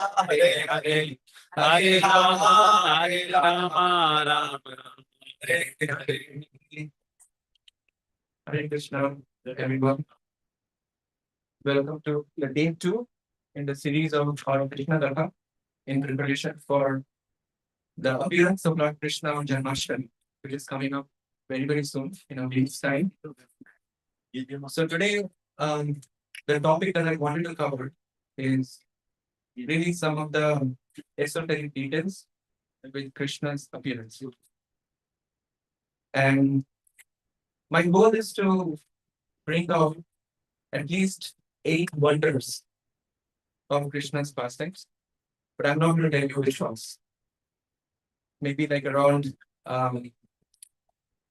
Hare Hare, Hare Rama, Hare Rama, Rama Rama, Hare Hare. Hare Krishna, everyone. Welcome to the day two in the series of our Krishna Gatha in preparation for the appearance of Lord Krishna on Janmashtami, which is coming up very, very soon in a week's time. So today, the topic that I wanted to cover is really some of the esoteric details with Krishna's appearance. And my goal is to bring out at least 8 wonders of Krishna's pastimes, but I'm not going to tell you which ones. Maybe like around 1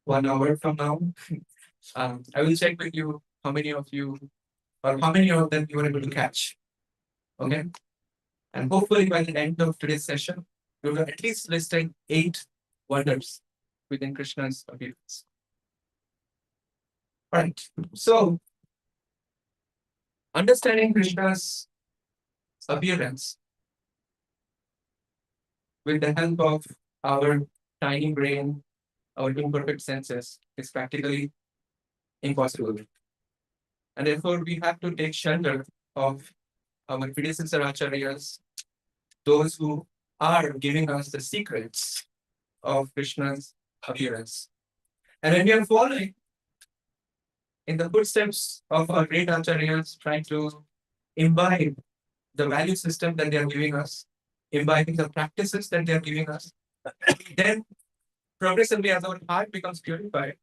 hour from now, I will check with you how many of you or how many of them you were able to catch. Okay. And hopefully by the end of today's session, we will at least listed 8 wonders within Krishna's appearance. All right. So, understanding Krishna's appearance with the help of our tiny brain, our imperfect senses, is practically impossible. And therefore, we have to take shelter of our predecessor acharyas, those who are giving us the secrets of Krishna's appearance. And when we are following in the footsteps of our great acharyas, trying to imbibe the value system that they are giving us, imbibing the practices that they are giving us, then progressively as our heart becomes purified,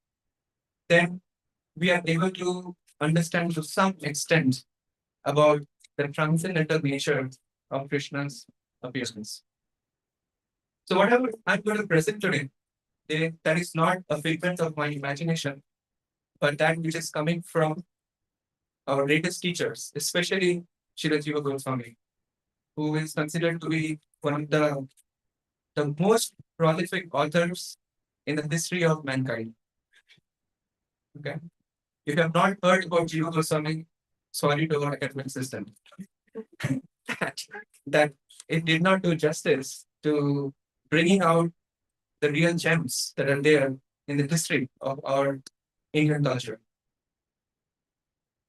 then we are able to understand to some extent about the transcendental nature of Krishna's appearance. So whatever I'm going to present today, that is not a figment of my imagination, but that which is coming from our greatest teachers, especially Srila Jiva Goswami, who is considered to be one of the most prolific authors in the history of mankind. Okay. If you have not heard about Jiva Goswami, sorry to our academic system. that it did not do justice to bringing out the real gems that are there in the history of our Indian culture.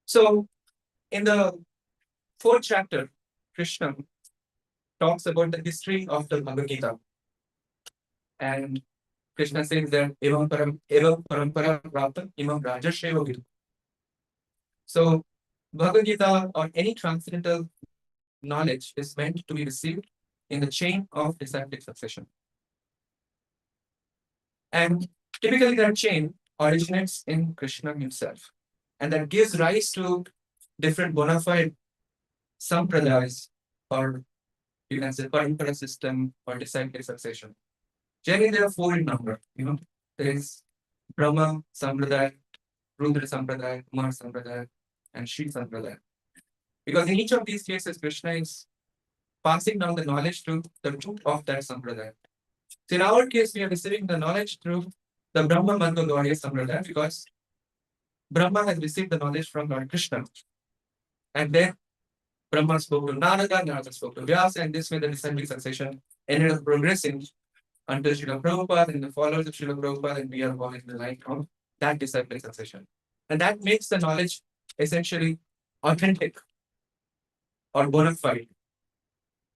So, in the 4th chapter, Krishna talks about the history of the Bhagavad Gita. And Krishna says that evam parampara prapta imam rajasheva vidu. So, Bhagavad Gita or any transcendental knowledge is meant to be received in the chain of disciplic succession. And typically that chain originates in Krishna himself. And that gives rise to different bona fide sampradayas, or you can say parampara system or disciplic succession. Generally, there are 4 in number. There is Brahma Sampradaya, Rudra Sampradaya, Kumar Sampradaya, and Shri Sampradaya. Because in each of these cases, Krishna is passing down the knowledge to the root of that Sampradaya. So in our case, we are receiving the knowledge through the Brahma Mangalorya Sampradaya because Brahma has received the knowledge from Lord Krishna. And then Brahma spoke to Narada, Narada spoke to Vyasa, and this way the disciplic succession ended up progressing until Srila Prabhupada and the followers of Srila Prabhupada, and we are following the line of that disciplic succession. And that makes the knowledge essentially authentic or bona fide.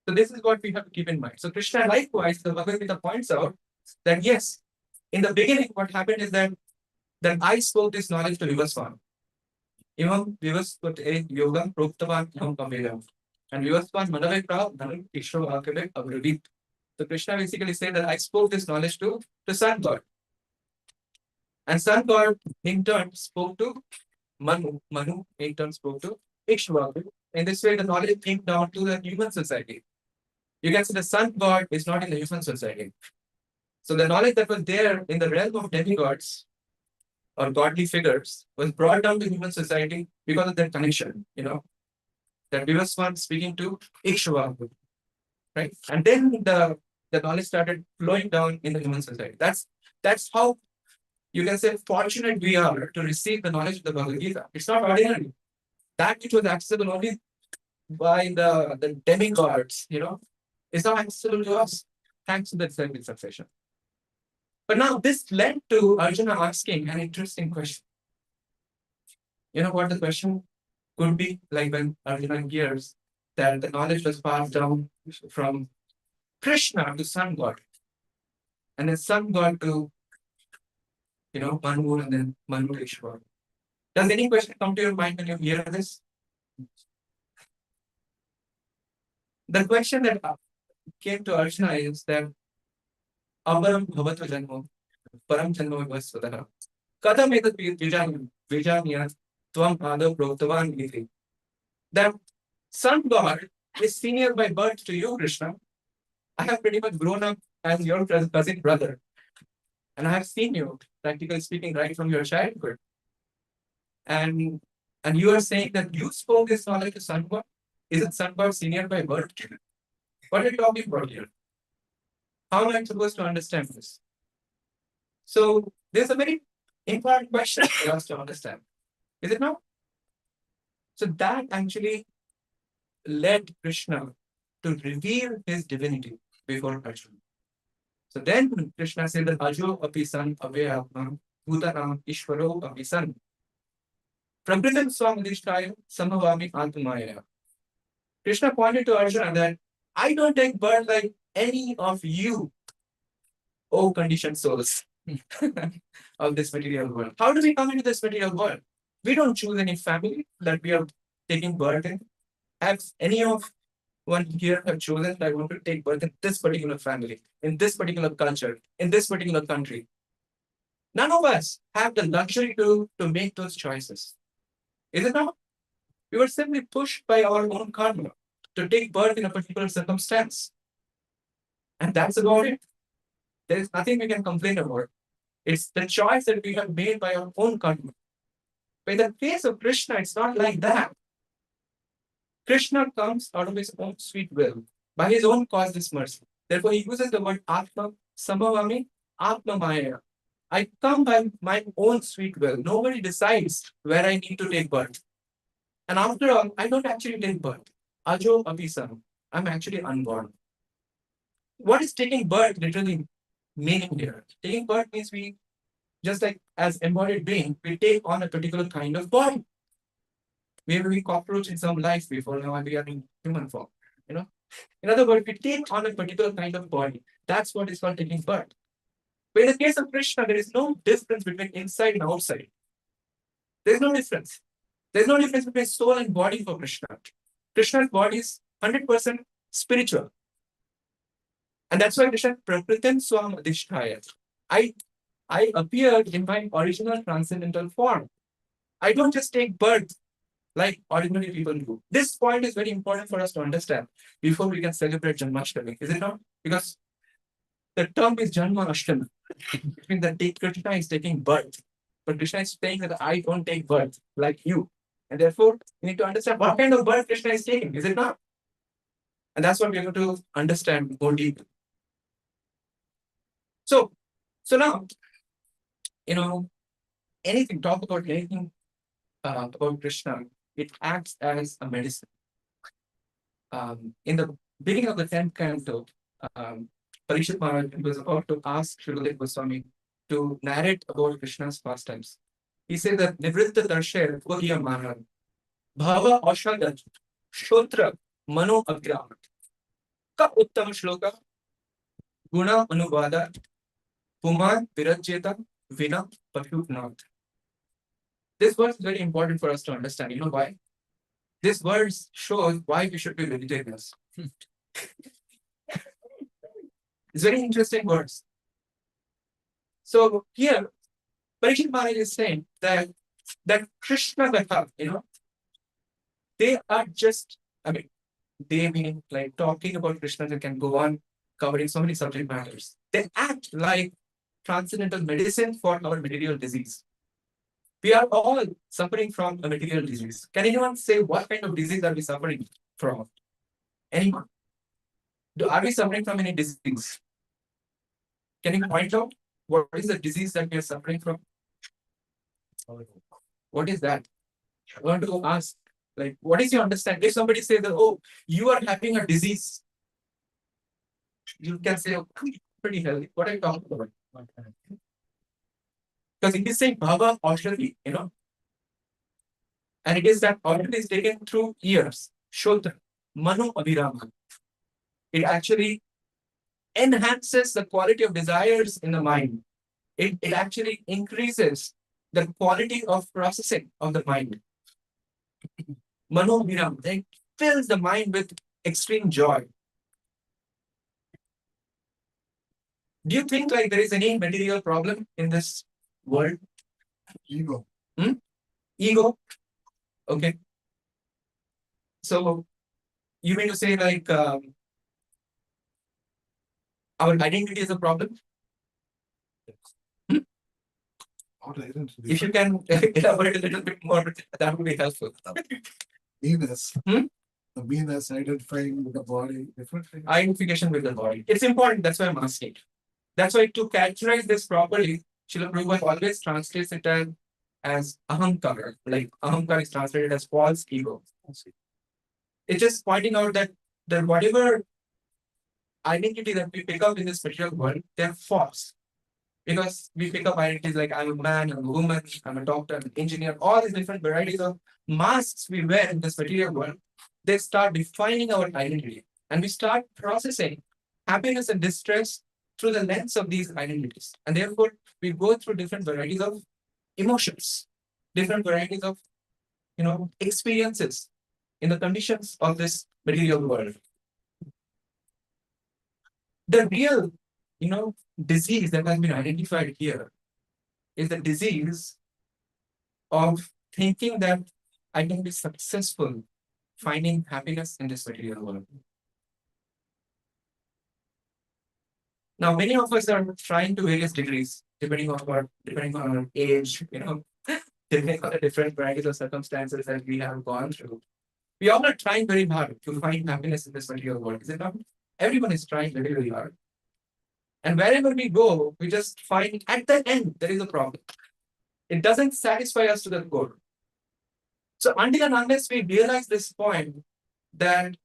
So this is what we have to keep in mind. So Krishna likewise, the Bhagavad Gita points out that yes, in the beginning, what happened is that I spoke this knowledge to Vivaswan. Imam Vivaspate Yoga Proktavan Yam Kameram. And Vivaswan Manave Prav Dhanam Ishwa Akabek Abravit. So Krishna basically said that I spoke this knowledge to the Sun God. And Sun God in turn spoke to Manu. Manu in turn spoke to Ishwa. In this way, the knowledge came down to the human society. You can see the Sun God is not in the human society. So the knowledge that was there in the realm of demigods or godly figures was brought down to human society because of that connection, that Vivaswan speaking to Ikshvaku, right? And then the knowledge started flowing down in the human society. That's how you can say fortunate we are to receive the knowledge of the Bhagavad Gita. It's not ordinary. That which was accessible only by the demigods, is now accessible to us thanks to the disciple succession. But now this led to Arjuna asking an interesting question. You know what the question could be? Like when Arjuna hears that the knowledge was passed down from Krishna to sun god, and then sun god to Manu, and then Manu to Ishwar. Does any question come to your mind when you hear this? The question that came to Arjuna is that Aparam bhavatu janmo, param janmo vasvadaha. Kadam etat vijanya tvam adav proktavan iti. That sun god is senior by birth to you, Krishna. I have pretty much grown up as your cousin brother, and I have seen you, practically speaking, right from your childhood. And you are saying that you spoke this knowledge to sun god. Is it sun god senior by birth? What are you talking about here? How am I supposed to understand this? So there's a very important question for us to understand. Is it not? So that actually led Krishna to reveal his divinity before Arjuna. So then Krishna said that Ajo api san avayatma bhutanam ishvaro api san prabritam swamadishtaya samavami atmaya. Krishna pointed to Arjuna that I don't take birth like any of you, O conditioned souls of this material world. How do we come into this material world? We don't choose any family that we are taking birth in. Has any of one here have chosen that I want to take birth in this particular family, in this particular culture, in this particular country? None of us have the luxury to make those choices. Is it not? We were simply pushed by our own karma to take birth in a particular circumstance. And that's about it. There is nothing we can complain about. It's the choice that we have made by our own karma. But in the case of Krishna, it's not like that. Krishna comes out of his own sweet will, by his own causeless mercy. Therefore, he uses the word Atma, Sambhavami, Atma Maya. I come by my own sweet will. Nobody decides where I need to take birth. And after all, I don't actually take birth. Ajo Apisam. I'm actually unborn. What is taking birth literally meaning here? Taking birth means we, just like as embodied being, we take on a particular kind of body. Maybe we cockroach in some life before, now we are in human form. In other words, we take on a particular kind of body. That's what is called taking birth. But in the case of Krishna, there is no difference between inside and outside. There's no difference. There's no difference between soul and body for Krishna. Krishna's body is 100% spiritual. And that's why Krishna Prakriti Swam Adhisthaya. I appeared in my original transcendental form. I don't just take birth like ordinary people do. This point is very important for us to understand before we can celebrate Janmashtami, is it not? Because the term is Janma Ashtami. It means that Krishna is taking birth. But Krishna is saying that I don't take birth like you. And therefore, you need to understand what kind of birth Krishna is taking, is it not? And that's what we have to understand more deeply. So now, talk about anything about Krishna, it acts as a medicine. In the beginning of the 10th canto, Parikshit Maharaj was about to ask Srila Goswami to narrate about Krishna's pastimes. He said that Nivritta Darshay Bhagya Maharaj, Bhava Aushagat, Shotra, Mano Agramat, Ka Uttama Shloka, Guna Anuvada, Puman Virajeta, Vina Paputnath. This verse is very important for us to understand. You know why? This verse shows why we should be vegetarians. It's very interesting verse. So here, Parikshit Maharaj is saying that Krishna Gatha, they are just, they mean like talking about Krishna, they can go on covering so many subject matters. They act like transcendental medicine for our material disease. We are all suffering from a material disease. Can anyone say what kind of disease are we suffering from? Anyone? Are we suffering from any disease? Can you point out what is the disease that we are suffering from? What is that? I want to ask Like, what is your understanding? If somebody says that, oh, you are having a disease, you can say, oh, I'm pretty healthy. What are you talking about? Because it is saying Bhava Aushadhi, and it is that Aushadhi is taken through ears, Shodra, Mano Abhirama. It actually enhances the quality of desires in the mind. It actually increases the quality of processing of the mind. Mano Abhirama, it fills the mind with extreme joy. Do you think like there is any material problem in this world? Ego. Ego? Okay. So you mean to say like our identity is a problem? Our identity. If you can elaborate a little bit more, that would be helpful. Meanness. Hmm? The meanness, identifying with the body, differently. Identification with the body. It's important. That's why I'm asking. That's why to characterize this properly, Srila Prabhupada always translates it as ahankara. Like ahankara is translated as false ego. It's just pointing out that whatever identity that we pick up in this material world, they're false. Because we pick up identities like I'm a man, I'm a woman, I'm a doctor, I'm an engineer, all these different varieties of masks we wear in this material world, they start defining our identity. And we start processing happiness and distress through the lens of these identities. And therefore, we go through different varieties of emotions, different varieties of experiences in the conditions of this material world. The real, disease that has been identified here is the disease of thinking that I can be successful finding happiness in this material world. Now, many of us are trying to various degrees, depending on our age, depending on the different varieties of circumstances that we have gone through. We all are trying very hard to find happiness in this material world, is it not? Everyone is trying very, very hard. And wherever we go, we just find at the end there is a problem. It doesn't satisfy us to the core. So until and unless we realize this point that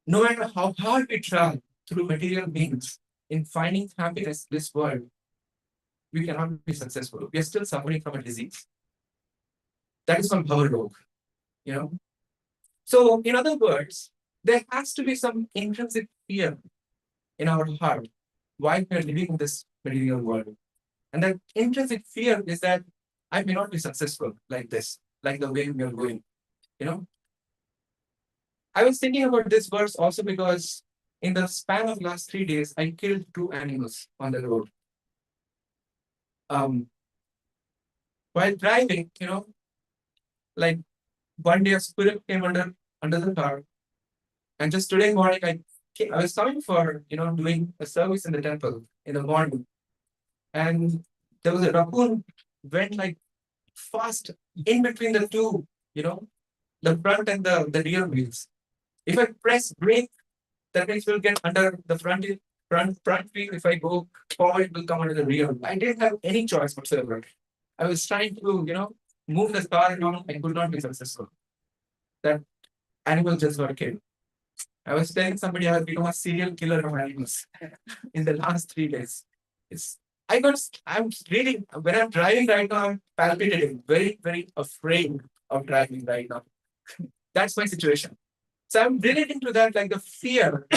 no matter how hard we try through material means in finding happiness in this world, we cannot be successful. We are still suffering from a disease. That is called bhava rog. So in other words, there has to be some intrinsic fear in our heart while we are living in this material world. And that intrinsic fear is that I may not be successful like this, like the way we are going. I was thinking about this verse also because in the span of last 3 days, I killed 2 animals on the road. While driving, like one day a squirrel came under the car, and just today morning I was coming for doing a service in the temple in the morning, and there was a raccoon went like fast in between the two, the front and the rear wheels. If I press brake, that means we'll get under the front wheel. If I go forward, it will come under the rear. I didn't have any choice whatsoever. I was trying to, move the car around. I could not be successful. That animal just got killed. I was telling somebody I have become a serial killer of animals in the last 3 days. I'm really, when I'm driving right now, I'm palpitating, very, very afraid of driving right now. That's my situation. So I'm relating to that, like the fear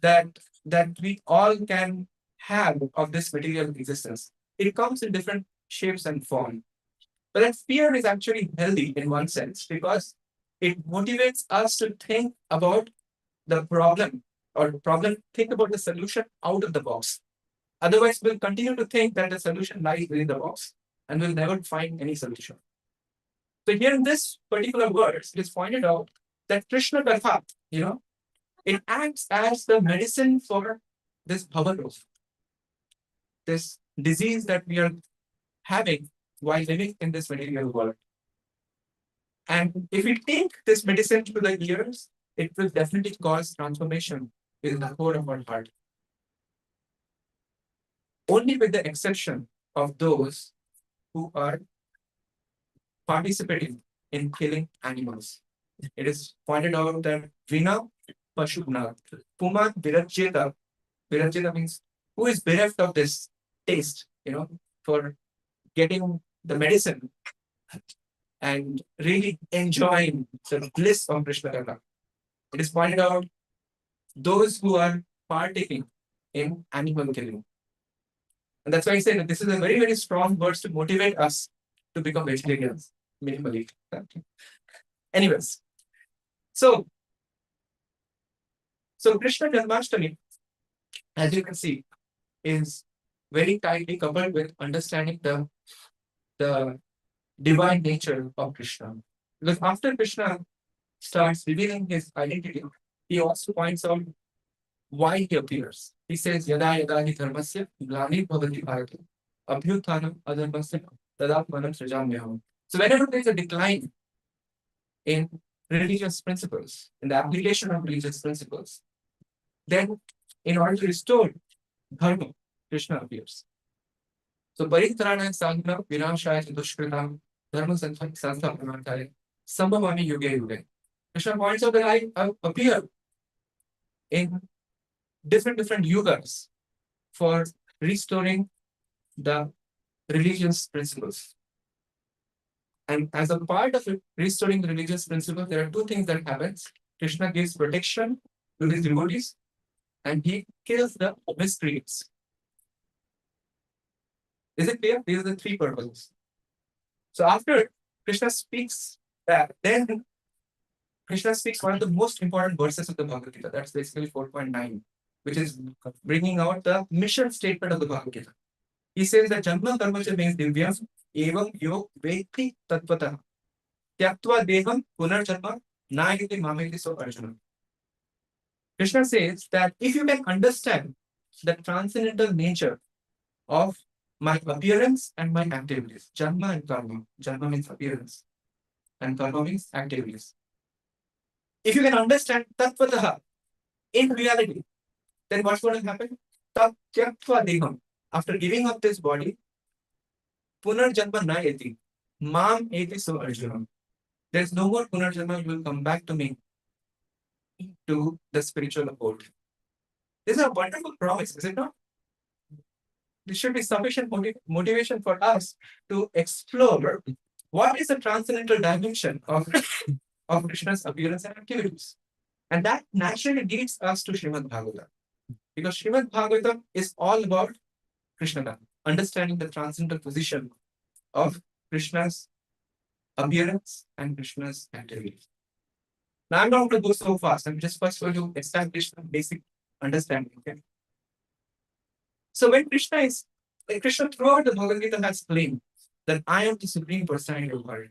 that we all can have of this material existence. It comes in different shapes and form. But that fear is actually healthy in one sense because it motivates us to think about the problem think about the solution out of the box. Otherwise, we'll continue to think that the solution lies within the box and we'll never find any solution. So here in this particular verse, it is pointed out that Krishna Katha, it acts as the medicine for this bhava rog, this disease that we are having while living in this material world. And if we take this medicine to the ears, it will definitely cause transformation in the core of our heart. Only with the exception of those who are participating in killing animals. It is pointed out that Vina Pashubna, Puma Virajeta, Virajeta means who is bereft of this taste, for getting the medicine and really enjoying the bliss of Krishna Karna. It is pointed out those who are partaking in animal killing. And that's why I say that this is a very, very strong verse to motivate us to become vegetarians, minimally. Anyways, so Krishna Janmashtami, as you can see, is very tightly coupled with understanding the divine nature of Krishna. Because after Krishna starts revealing his identity, he also points out why he appears. He says, Yada yada hi dharmasya glani bhavati bharata abhyuthanam adharmasya tadatmanam srijamyaham. So whenever there is a decline in religious principles, in the application of religious principles, then in order to restore dharma, Krishna appears. So Paritrana Sangha Vinashaya Dushkritam Dharma Sanstha Pramatare Sambhavami Yuge Yuge. Krishna points out that I appear in different yugas for restoring the religious principles. And as a part of restoring the religious principles, there are two things that happens. Krishna gives protection to his devotees and he kills the miscreants. Is it clear? These are the three purposes. So after Krishna speaks that, then Krishna speaks one of the most important verses of the Bhagavad Gita. That's basically 4.9, which is bringing out the mission statement of the Bhagavad Gita. He says that Janma Karmacha means Divyam Evam Yog Veti Tatvata Tyaktva Deham Punarjanma Nayati Mameti So Arjuna. Krishna says that if you can understand the transcendental nature of my appearance and my activities, Janma and Karma. Janma means appearance and Karma means activities. If you can understand Tattvataha in reality, then what's going to happen? Tatyaktva Deham. After giving up this body, Punarjanma Nayati. Mam eti so Arjuna. There's no more Punarjanma, you will come back to me, to the spiritual abode. This is a wonderful promise, is it not? This should be sufficient motivation for us to explore what is the transcendental dimension of Krishna's appearance and activities. And that naturally leads us to Srimad Bhagavatam. Because Srimad Bhagavatam is all about Krishna, understanding the transcendental position of Krishna's appearance and Krishna's activities. Now, I'm not going to go so fast. I'm just first going to establish the basic understanding. Okay? So when Krishna throughout the Bhagavad Gita has claimed that I am the Supreme Personality of Godhead.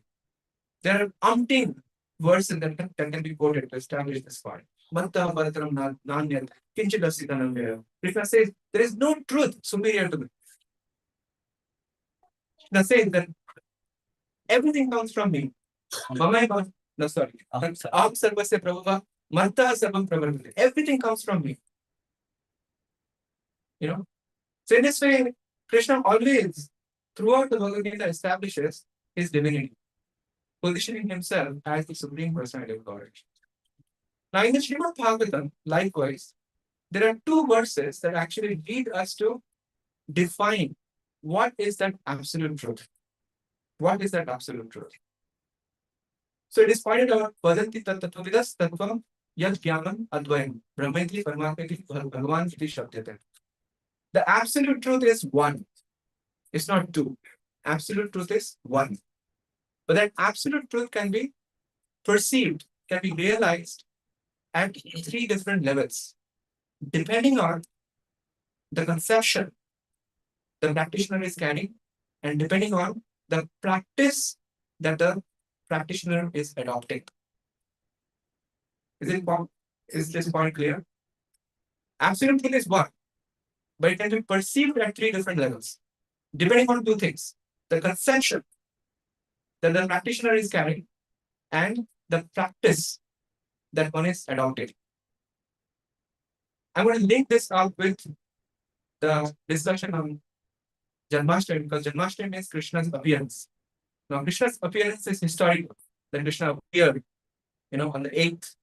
There are umpteen verses that can be quoted to establish this part. Manta Bharataram Nanyat Kinchidasitanam. Krishna says there is no truth superior to me. Krishna says that everything comes from me. No, sorry. Aham Sarvasya Prabhava, Manta Sarvam Prabhavati. Everything comes from me. So in this way, Krishna always, throughout the Bhagavad Gita, establishes his divinity, positioning himself as the Supreme Personality of Godhead. Now, in the Srimad Bhagavatam, likewise, there are two verses that actually lead us to define what is that absolute truth. What is that absolute truth? So it is pointed out, Vadanti Tattvavidas Tattvam Yad Jnanam Advayam Brahmetri Paramatmeti Bhagavan Iti Shabdyate. The absolute truth is one. It's not two. Absolute truth is one. But that absolute truth can be perceived, can be realized at three different levels, depending on the conception the practitioner is carrying and depending on the practice that the practitioner is adopting. Is this point clear? Absolute truth is one, but it can be perceived at three different levels, depending on two things: the conception that the practitioner is carrying and the practice that one is adopting. I'm going to link this up with the discussion on Janmashtami, because Janmashtami is Krishna's appearance. Now, Krishna's appearance is historical. that Krishna appeared, on the 8th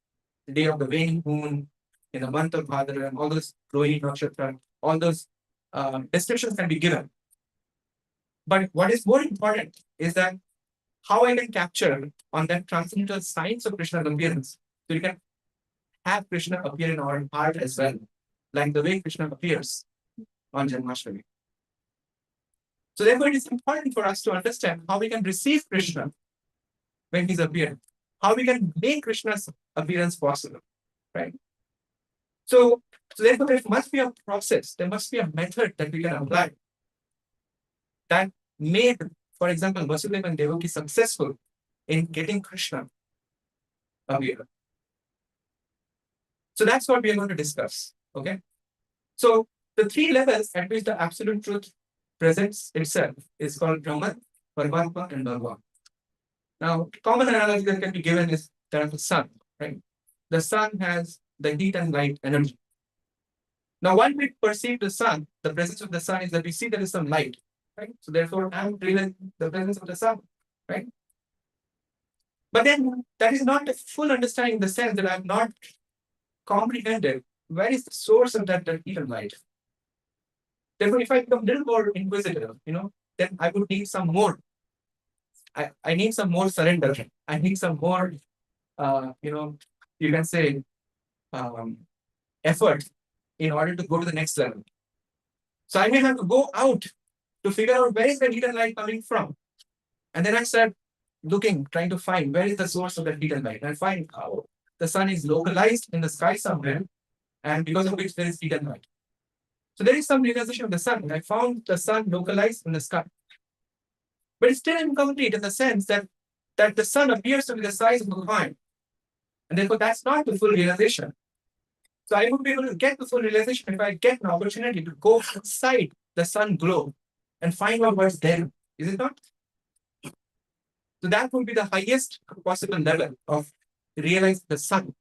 day of the waning moon, in the month of Bhadra, and all those Rohini Nakshatra, all those descriptions can be given. But what is more important is that how I can capture on that transcendental signs of Krishna's appearance. So you can have Krishna appear in our heart as well, like the way Krishna appears on Janmashtami. So therefore, it is important for us to understand how we can receive Krishna when he's appearing, how we can make Krishna's appearance possible, right? So therefore, there must be a process, there must be a method that we can apply that made, for example, Vasudeva and Devaki successful in getting Krishna appear. So that's what we are going to discuss. Okay. So the three levels at which the absolute truth presents itself is called Brahman, Paramatma, and Bhagavan. Now, common analogy that can be given is that of the sun, right? The sun has the heat and light energy. Now, when we perceive the sun, the presence of the sun is that we see there is some light, right? So therefore, I'm feeling the presence of the sun, right? But then that is not a full understanding in the sense that I'm not comprehended where is the source of that heat and light. Therefore, if I become a little more inquisitive, then I would need some more. I need some more surrender. I need some more, you can say, effort in order to go to the next level. So I may have to go out to figure out where is the heat and light coming from. And then I start looking, trying to find where is the source of that heat and light. And I find how the sun is localized in the sky somewhere, and because of which there is heat and light. So there is some realization of the sun. I found the sun localized in the sky. But it's still incomplete in the sense that the sun appears to be the size of a coin. And therefore, that's not the full realization. So I would be able to get the full realization if I get an opportunity to go inside the sun globe and find out what's there. Is it not? So that would be the highest possible level of realizing the sun.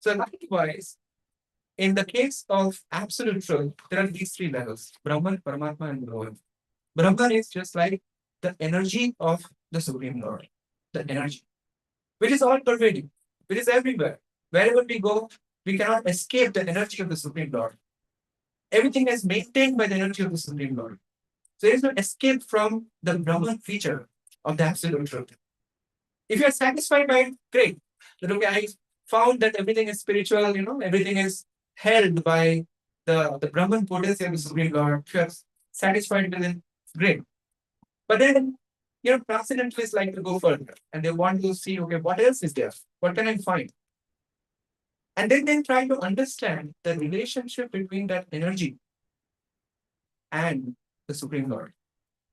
So likewise, in the case of absolute truth, there are these three levels: Brahman, Paramatma, and Bhagavan. Brahman is just like the energy of the Supreme Lord, the energy, which is all pervading, which is everywhere. Wherever we go, we cannot escape the energy of the Supreme Lord. Everything is maintained by the energy of the Supreme Lord. So there is no escape from the Brahman feature of the absolute truth. If you are satisfied by it, great. Then, okay, I found that everything is spiritual, everything is held by the Brahman potency of the Supreme Lord. If you are satisfied with it, great. But then, transcendentalists like to go further and they want to see, okay, what else is there? What can I find? And then they try to understand the relationship between that energy and the Supreme Lord.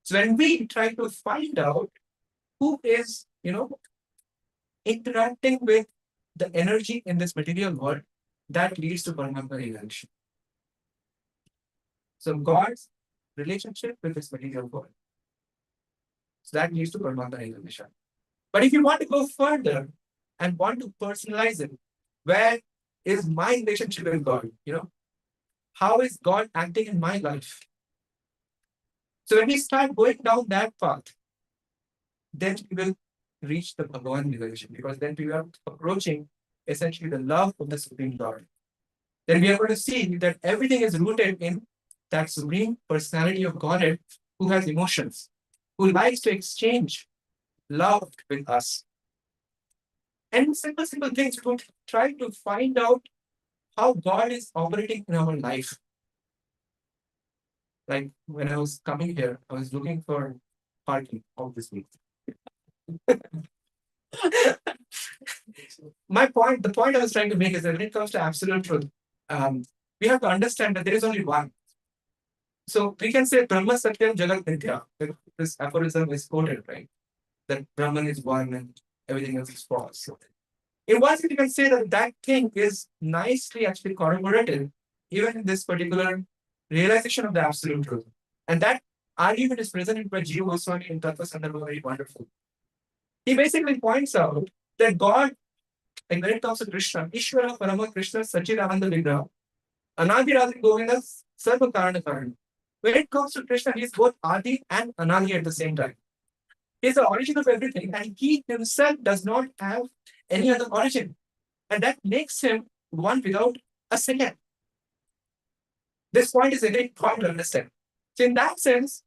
So when we try to find out who is, interacting with the energy in this material world, that leads to Paramatma realization. So God's relationship with this material world. So that leads to Paramatma realization. But if you want to go further and want to personalize it, where is my relationship with God? How is God acting in my life? So when we start going down that path, then we will reach the Bhagavan realization, because then we are approaching essentially the love of the Supreme Lord. Then we are going to see that everything is rooted in that supreme personality of Godhead who has emotions, who likes to exchange love with us. And simple things, we will try to find out how God is operating in our life. Like when I was coming here, I was looking for parking obviously. The point I was trying to make is that when it comes to absolute truth, we have to understand that there is only one. So we can say Brahma Satyam Jagat Nitya. This aphorism is quoted, right? That Brahman is one and everything else is false. In one sense, you can say that thing is nicely actually corroborated even in this particular realization of the absolute truth. And that argument is presented by Jiva Goswami in Tattva Sandarbha, very wonderful. He basically points out that God, like when it comes to Krishna, Ishvara Parama Krishna Sachidananda Vigraha, Anadi Radhi Govinda Sarva Karana Karana. When it comes to Krishna, he is both Adi and Anadi at the same time. He is the origin of everything, and he himself does not have any other origin. And that makes him one without a second. This point is a very important to understand. So, in that sense,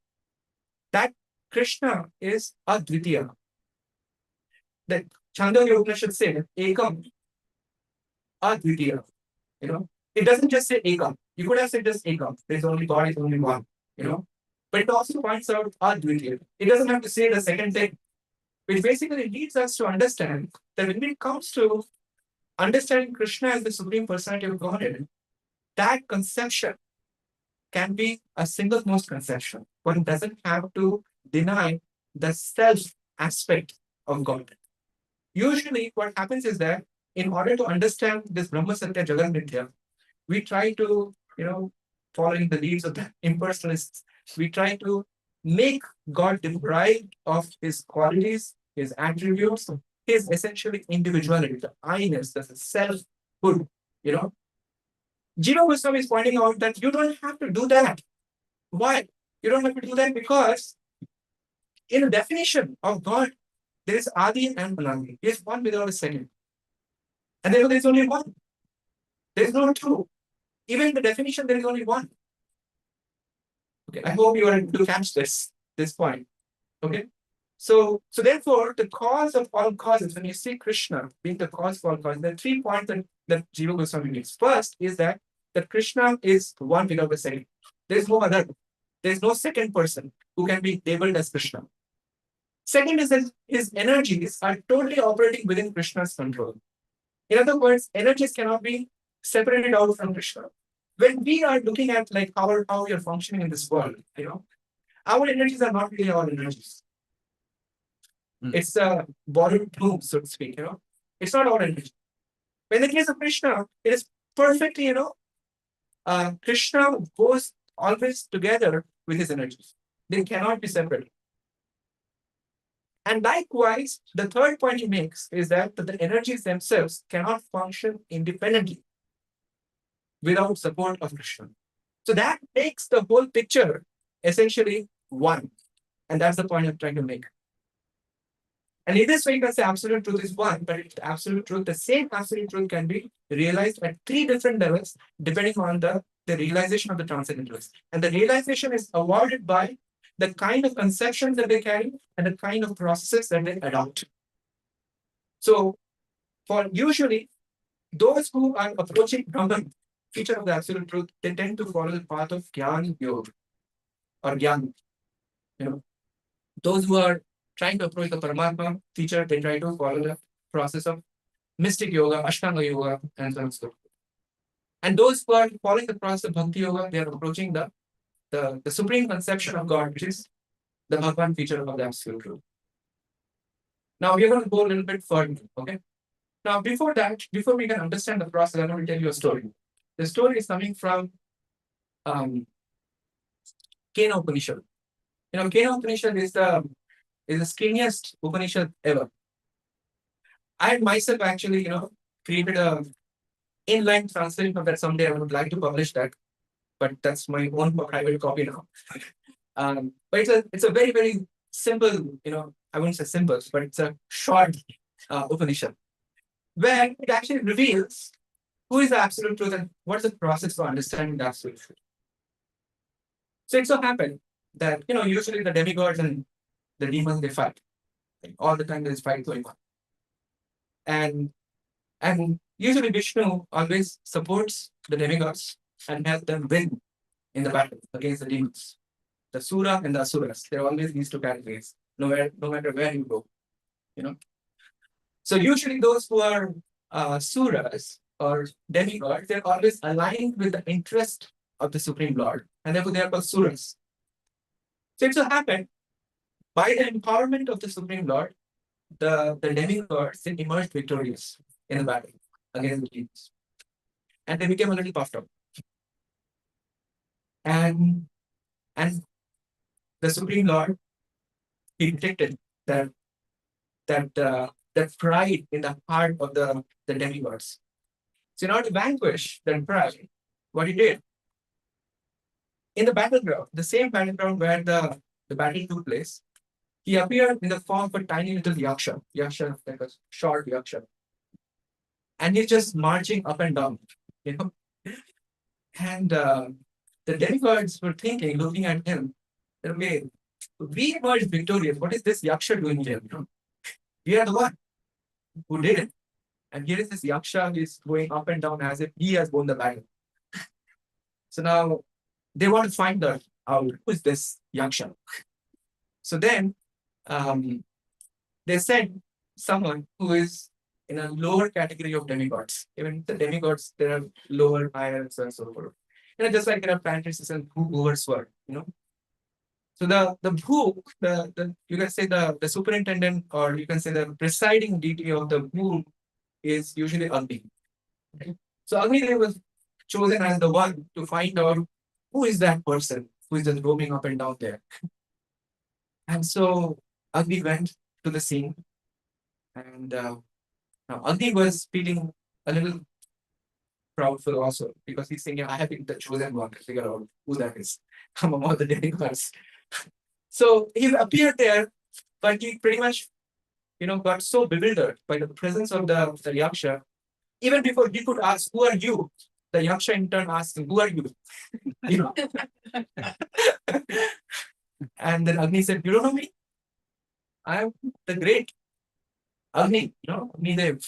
that Krishna is Advitiya. That Chandogya Upanishad said, Ekam Advitiya. It doesn't just say Ekam. You could have said just Ekam. There's only God, is only one. But it also points out Advitiya. It doesn't have to say the second thing, which basically leads us to understand that when it comes to understanding Krishna as the Supreme Personality of Godhead, that conception can be a single most conception. One doesn't have to deny the self aspect of God. Usually, what happens is that in order to understand this Brahma Satya Jagat Mithya, we try to, following the leads of the impersonalists, we try to make God deprived of his qualities, his attributes, his essentially individuality, the I-ness, the selfhood. Jiva Goswami is pointing out that you don't have to do that. Why? You don't have to do that because in the definition of God, there is Adi and Anandi. He is one without a second. And therefore, there is only one. There is no two. Even in the definition, there is only one. Okay, I hope you are able to catch this point. Okay. So therefore, the cause of all causes, when you see Krishna being the cause of all causes, there are 3 points that Jiva Goswami makes. First is that Krishna is one without a second. There is no other. There is no second person who can be labeled as Krishna. Second is that his energies are totally operating within Krishna's control. In other words, energies cannot be separated out from Krishna. When we are looking at like how we are functioning in this world, our energies are not really our energies. It's a borrowed bloom, so to speak. It's not our energy. But in the case of Krishna, it is perfectly, Krishna goes always together with his energies. They cannot be separated. And likewise, the third point he makes is that the energies themselves cannot function independently without support of Krishna. So that makes the whole picture essentially one. And that's the point I'm trying to make. And in this way, you can say absolute truth is one, but absolute truth, the same absolute truth can be realized at 3 different levels, depending on the realization of the transcendentalists. And the realization is awarded by the kind of conceptions that they carry and the kind of processes that they adopt. So, for usually those who are approaching Brahman, feature of the absolute truth, they tend to follow the path of Gyan Yoga or Gyan. Those who are trying to approach the Paramatma feature, they try to follow the process of mystic yoga, Ashtanga yoga, and so on and so forth. And those who are following the process of Bhakti yoga, they are approaching the supreme conception of God, which is the Bhagwan feature of the absolute truth. Now we're going to go a little bit further. Okay. Now before we can understand the process, I'm going to tell you a story. The story is coming from Kena Upanishad. Kena Upanishad is the skinniest Upanishad ever. I myself actually, created a inline translation of that someday. I would like to publish that, but that's my own private copy now. But it's a very, very simple, I wouldn't say simple, but it's a short Upanishad, where it actually reveals who is the absolute truth and what is the process for understanding the absolute truth. So it so happened that, usually the demigods and the demons, they fight. All the time there is fight going on. And usually Vishnu always supports the demigods and helps them win in the battle against the demons. The Sura and the Asuras, there are always these 2 categories, no matter where you go. So usually those who are Suras or demigods, they're always aligned with the interest of the Supreme Lord, and therefore they are called Suras. So it so happened, by the empowerment of the Supreme Lord, the demigods emerged victorious in the battle against the demons. And they became a little puffed up. And the Supreme Lord, he detected that pride in the heart of the demigods. So in order to vanquish that pride, what he did, in the battleground, the same battleground where the battle took place, He appeared in the form of a tiny little yaksha, yaksha like a short yaksha, and he's just marching up and down, you know. And the demigods were thinking, looking at him, that, okay, we emerged victorious. What is this yaksha doing here? We are the one who did it. And here is this yaksha who is going up and down as if he has won the battle. So now they want to find out who is this yaksha. So then um, they said someone who is in a lower category of demigods. Even the demigods, there are lower, higher, and so on and so forth. Just like there are planetary systems who hovers were, So the Bhu, the you can say the superintendent, or you can say the presiding deity of the Bhu is usually Agni. Right? So Agni Dev was chosen as the one to find out who is that person who is just roaming up and down there. And so Agni went to the scene, and now Agni was feeling a little proudful also, because he's thinking, I have been the chosen one to figure out who that is among all the demigods. So he appeared there, but he pretty much, got so bewildered by the presence of the Yaksha. Even before he could ask, who are you? The Yaksha in turn asked him, who are you? You know. And then Agni said, you don't know me? I am the great Agni, Agni Dev.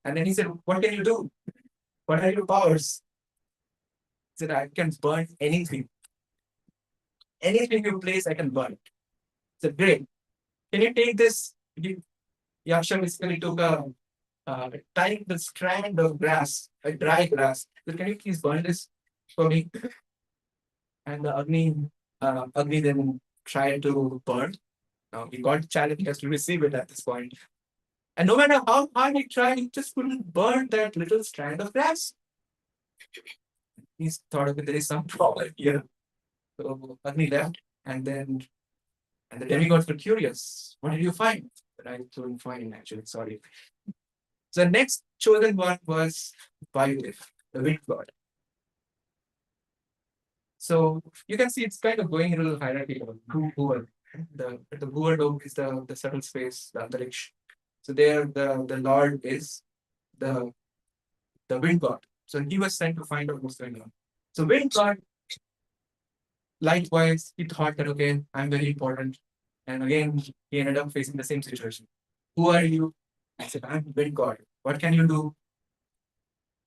And then he said, what can you do? What are your powers? He said, I can burn anything. Anything you place, I can burn. He said, great. Can you take this? Yaksha basically took tied the strand of grass, a dry grass. So can you please burn this for me? And the Agni then tried to burn. Now he got challenged, he has to receive it at this point. And no matter how hard he tried, he just couldn't burn that little strand of grass. He thought, okay, there is some problem here. So Agni left, and the demigods were curious. What did you find? But I couldn't find, actually. Sorry. So the next chosen one was Vayudev, the wind god. So you can see it's kind of going in a little hierarchy of Bhuvan. The Bhuvan dome is the subtle space, the Antariksh. So there the Lord is the wind god. So he was sent to find out what's going on. So wind god, likewise, he thought that, okay, I'm very important. And again, he ended up facing the same situation. Who are you? I said, I'm wind god. What can you do?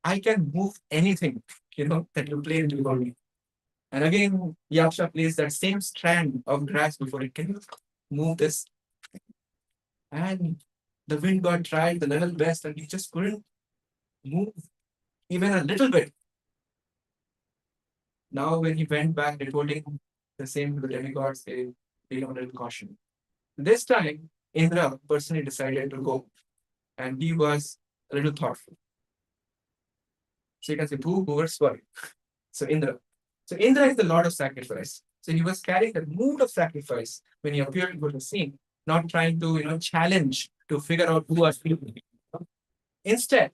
I can move anything, that you play before me. And again, Yaksha placed that same strand of grass before it. Can you move this? And the wind god tried the level best, and he just couldn't move even a little bit. Now, when he went back reporting the same to the demigods, they gave him a little caution. This time, Indra personally decided to go, and he was a little thoughtful. So you can say, Bhu, Bhuvar, Swar. So Indra. So Indra is the lord of sacrifice. So he was carrying the mood of sacrifice when he appeared before the scene, not trying to, challenge to figure out who are people. Instead,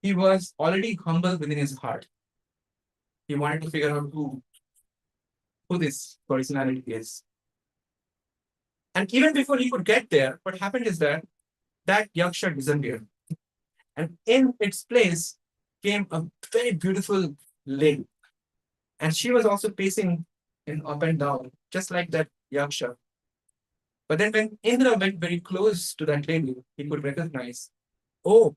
he was already humble within his heart. He wanted to figure out who this personality is. And even before he could get there, what happened is that yaksha disappeared. And in its place came a very beautiful lady. And she was also pacing in up and down, just like that yaksha. But then when Indra went very close to that lady, he could recognize, oh,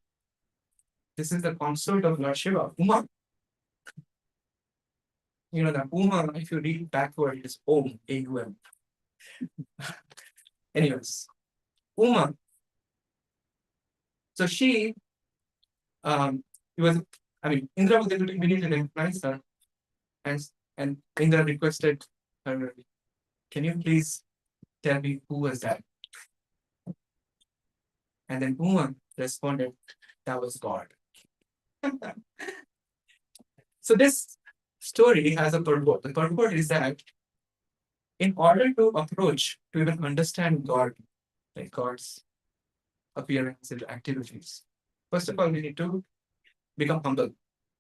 this is the consort of Lord Shiva, Uma. That Uma, if you read backward, is Om, A-U-M. Anyways, Uma. So she, he was, Indra was able to immediately recognize her, and Indra requested her, can you please tell me who was that? And then Uma responded, that was God. So this story has a purport. The purport is that in order to approach, to even understand God, like God's appearance and activities, first of all, we need to become humble.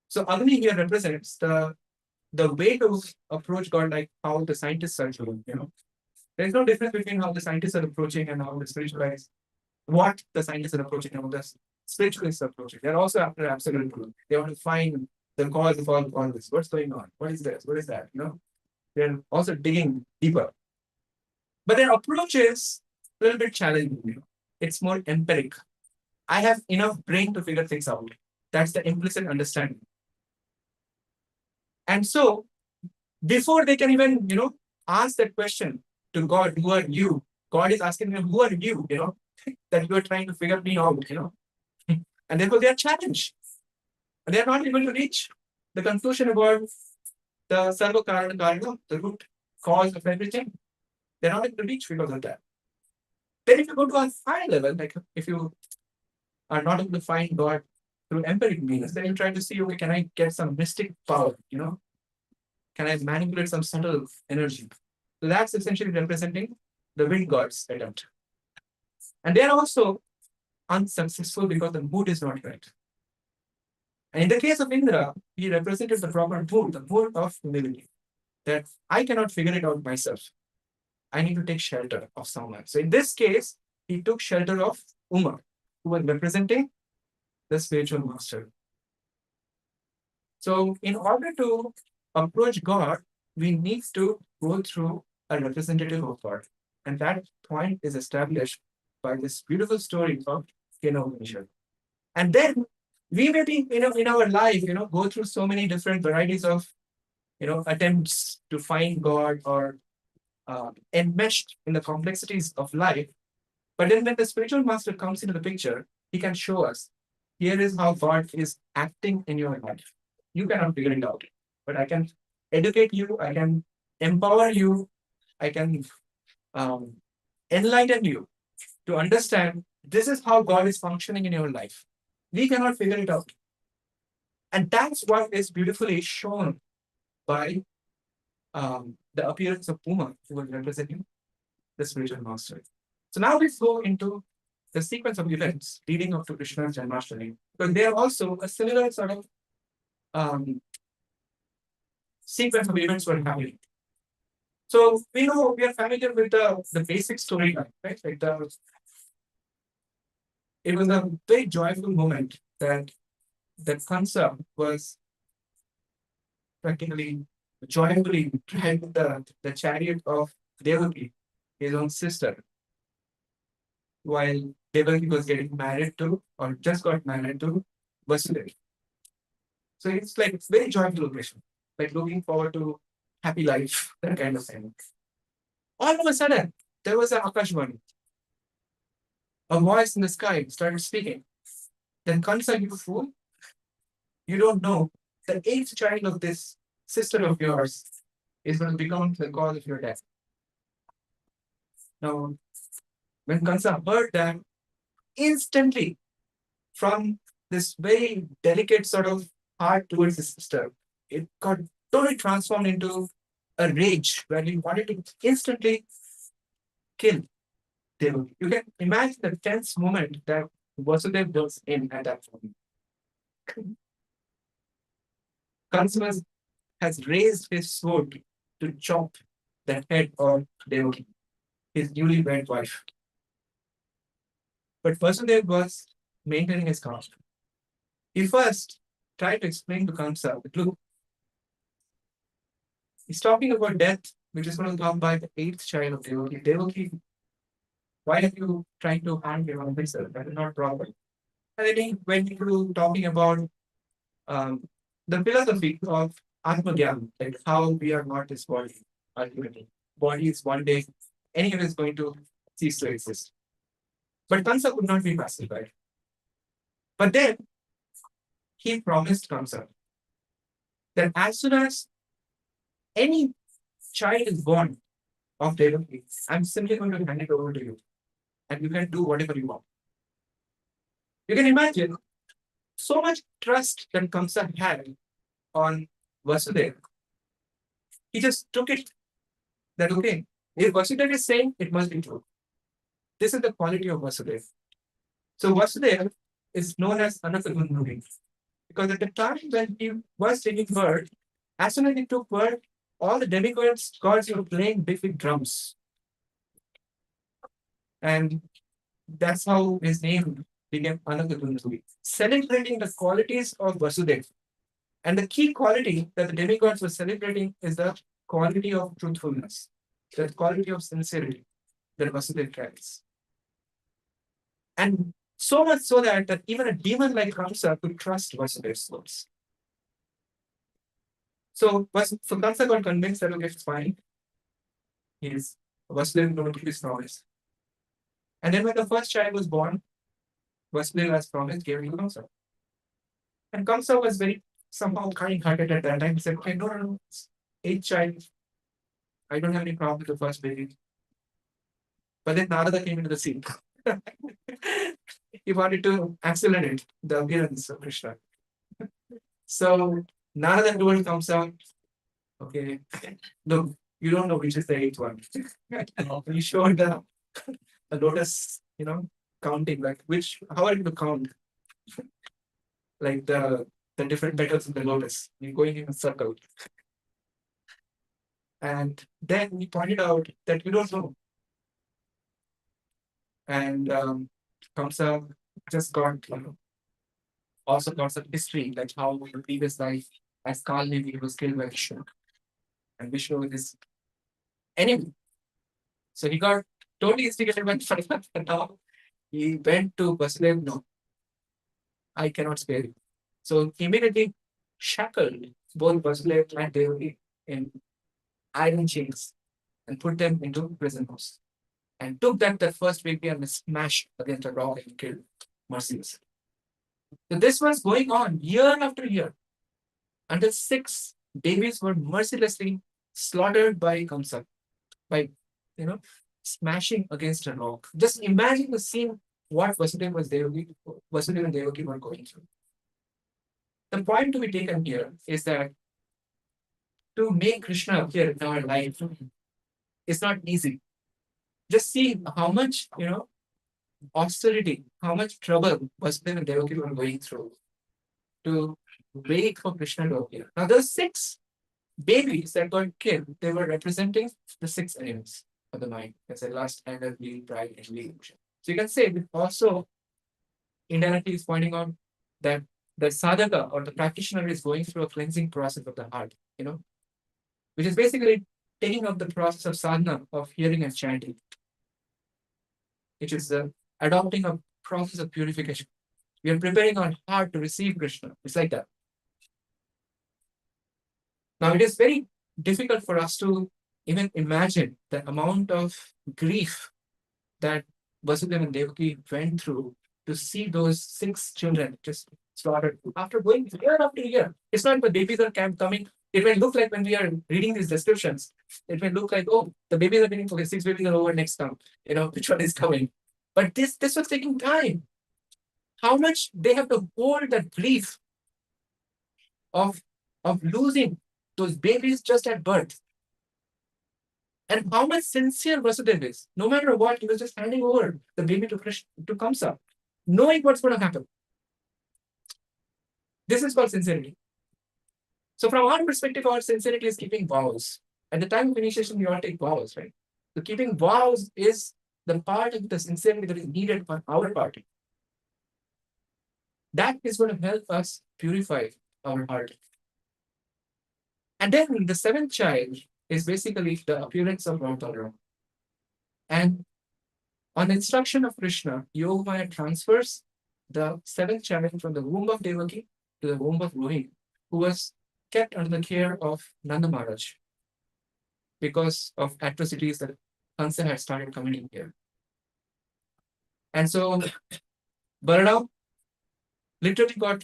So Agni here represents the way to approach God, like how the scientists are doing, There's no difference between how the scientists are approaching and how the spiritualists, what the scientists are approaching and how the spiritualists are approaching. They're also after absolute truth. They want to find the cause of all this. What's going on? What is this? What is that? They're also digging deeper. But their approach is a little bit challenging. It's more empiric. I have enough brain to figure things out. That's the implicit understanding. And so, before they can even, ask that question to God, who are you? God is asking them, who are you? That you are trying to figure me out. And therefore they are challenged. And they are not able to reach the conclusion about the sarva karana karana, the root cause of everything. They're not able to reach because of that. Then if you go to a higher level, like if you are not able to find God through empiric means, then you try to see, okay, can I get some mystic power? Can I manipulate some subtle energy? So that's essentially representing the wind gods attempt. And they are also unsuccessful because the mood is not right. And in the case of Indra, he represented the proper mood, the mood of humility, that I cannot figure it out myself. I need to take shelter of someone. So in this case, he took shelter of Uma, who was representing the spiritual master. So in order to approach God, we need to go through a representative of God. And that point is established by this beautiful story of Keno Upanishad. And then we may be, in our life, go through so many different varieties of, attempts to find God or enmeshed in the complexities of life. But then when the spiritual master comes into the picture, he can show us, here is how God is acting in your life. You cannot figure it out, but I can educate you, I can empower you, I can enlighten you to understand this is how God is functioning in your life. We cannot figure it out. And that's what is beautifully shown by the appearance of Uma, who was representing the spiritual master. So now let's go into the sequence of events leading up to Krishna's Janmashtami, because they are also a similar sort of sequence of events were happening. So we are familiar with the basic storyline, right? Like it was a very joyful moment that Kansa was practically joyfully driving the chariot of Devaki, his own sister, while Devaki was getting married to, or just got married to, Vasudeva. So it's very joyful occasion, like looking forward to happy life, that kind of thing. All of a sudden, there was an Akashvani. A voice in the sky started speaking. Then Kansa, you fool, you don't know the eighth child of this sister of yours is going to become the cause of your death. Now, when Kansa heard that, instantly, from this very delicate sort of heart towards his sister, it got totally transformed into a rage where he wanted to instantly kill Devaki. You can imagine the tense moment that Vasudeva was in at that moment. Kansa has raised his sword to chop the head of Devaki, his newly wed wife. But Vasudeva was maintaining his calm. He first tried to explain to Kamsa that look, he's talking about death, which is going to come by the eighth child of Devaki. Devaki, why are you trying to harm your own sister? That is not proper. And then he went into talking about the philosophy of Atmagyan, like how we are not this body, ultimately. Body is one day, anyone is going to cease to exist. But Kamsa could not be pacified. But then he promised Kamsa that as soon as any child is born of Devaki, I'm simply going to hand it over to you. And you can do whatever you want. You can imagine so much trust that Kamsa had on Vasudeva. He just took it that, okay, if Vasudeva is saying, it must be true. This is the quality of Vasudeva. So Vasudeva is known as Anathagunuri. Because at the time when he was taking birth, as soon as he took birth, all the demigods gods were playing big drums. And that's how his name became Anakadundu, celebrating the qualities of Vasudeva. And the key quality that the demigods were celebrating is the quality of truthfulness, the quality of sincerity that Vasudeva carries. And so much so that even a demon like Kamsa could trust Vasudeva's words. So Kamsa got convinced that okay, it's fine. He's Vasudeva going to keep his promise. And then when the first child was born, Vasudeva, as promised, gave him Kamsa. And Kamsa was very somehow kind-hearted at that time. He said, okay, no, no, no, it's eighth child. I don't have any problem with the first baby. But then Narada came into the scene. He wanted to accelerate the appearance of Krishna. So Narada told Kamsa, okay, look, you don't know which is the eighth one. You showed the lotus, counting, like how are you to count? Like the different petals in the lotus. You're going in a circle. And then he pointed out that you don't know. And Kamsa just got, also got some history, like how in the previous life, as Kaldevi, he was killed by Vishnu. And Vishnu is his enemy. So he got totally instigated by Parama, and now he went to Vasudeva, no, I cannot spare you. So he immediately shackled both Vasudeva and Devaki in iron chains and put them into prison house. And took that first baby and smashed against a rock and killed mercilessly. So this was going on year after year until 6 babies were mercilessly slaughtered by Kamsa, by smashing against a rock. Just imagine the scene what Vasudeva and Devaki were going through. The point to be taken here is that to make Krishna appear in our life is not easy. Just see how much, austerity, how much trouble Vasudeva and Devaki were going through to wait for Krishna to appear. Now, those 6 babies that got killed, they were representing the 6 elements of the mind. As a lust, anger, greed, pride, and illusion. So you can say that also indirectly is pointing out that the sadhaka or the practitioner is going through a cleansing process of the heart, which is basically taking up the process of sadhana of hearing and chanting, which is adopting a process of purification. We are preparing our heart to receive Krishna. It's like that. Now, it is very difficult for us to even imagine the amount of grief that Vasudeva and Devaki went through to see those 6 children just slaughtered after going year after year. It's not the babies are coming. It may look like when we are reading these descriptions, it may look like, oh, the babies are getting, okay, 6 babies are over next time, which one is coming. But this was taking time. How much they have to hold that grief of losing those babies just at birth. And how much sincere Vasudeva is. No matter what, he was just handing over the baby to Krishna, to Kamsa, knowing what's going to happen. This is called sincerity. So from our perspective, our sincerity is keeping vows. At the time of initiation, we all take vows, right? So keeping vows is the part of the sincerity that is needed on our part. That is going to help us purify our heart. And then the 7th child is basically the appearance of Lord Balaram. And on instruction of Krishna, Yogamaya transfers the 7th child from the womb of Devaki to the womb of Rohini, who was kept under the care of Nanda Maharaj because of atrocities that Kansa had started committing here. And so Balaram literally got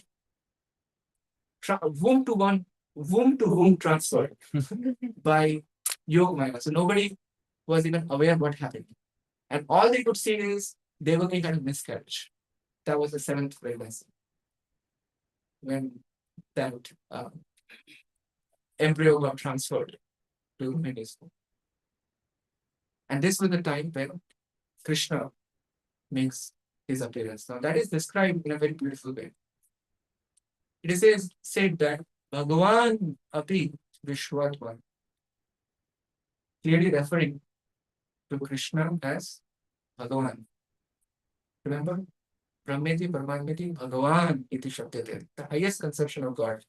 womb to womb transferred by Yogamaya. So nobody was even aware what happened. And all they could see is Devaki had a miscarriage. That was the 7th pregnancy. When that embryo got transferred to Rohini's womb. And this was the time when Krishna makes his appearance. Now that is described in a very beautiful way. It is said that Bhagavan api Vishwatman, clearly referring to Krishna as Bhagavan. Remember? Brahmeti Paramanmeti Bhagavan iti Shabdate. The highest conception of God.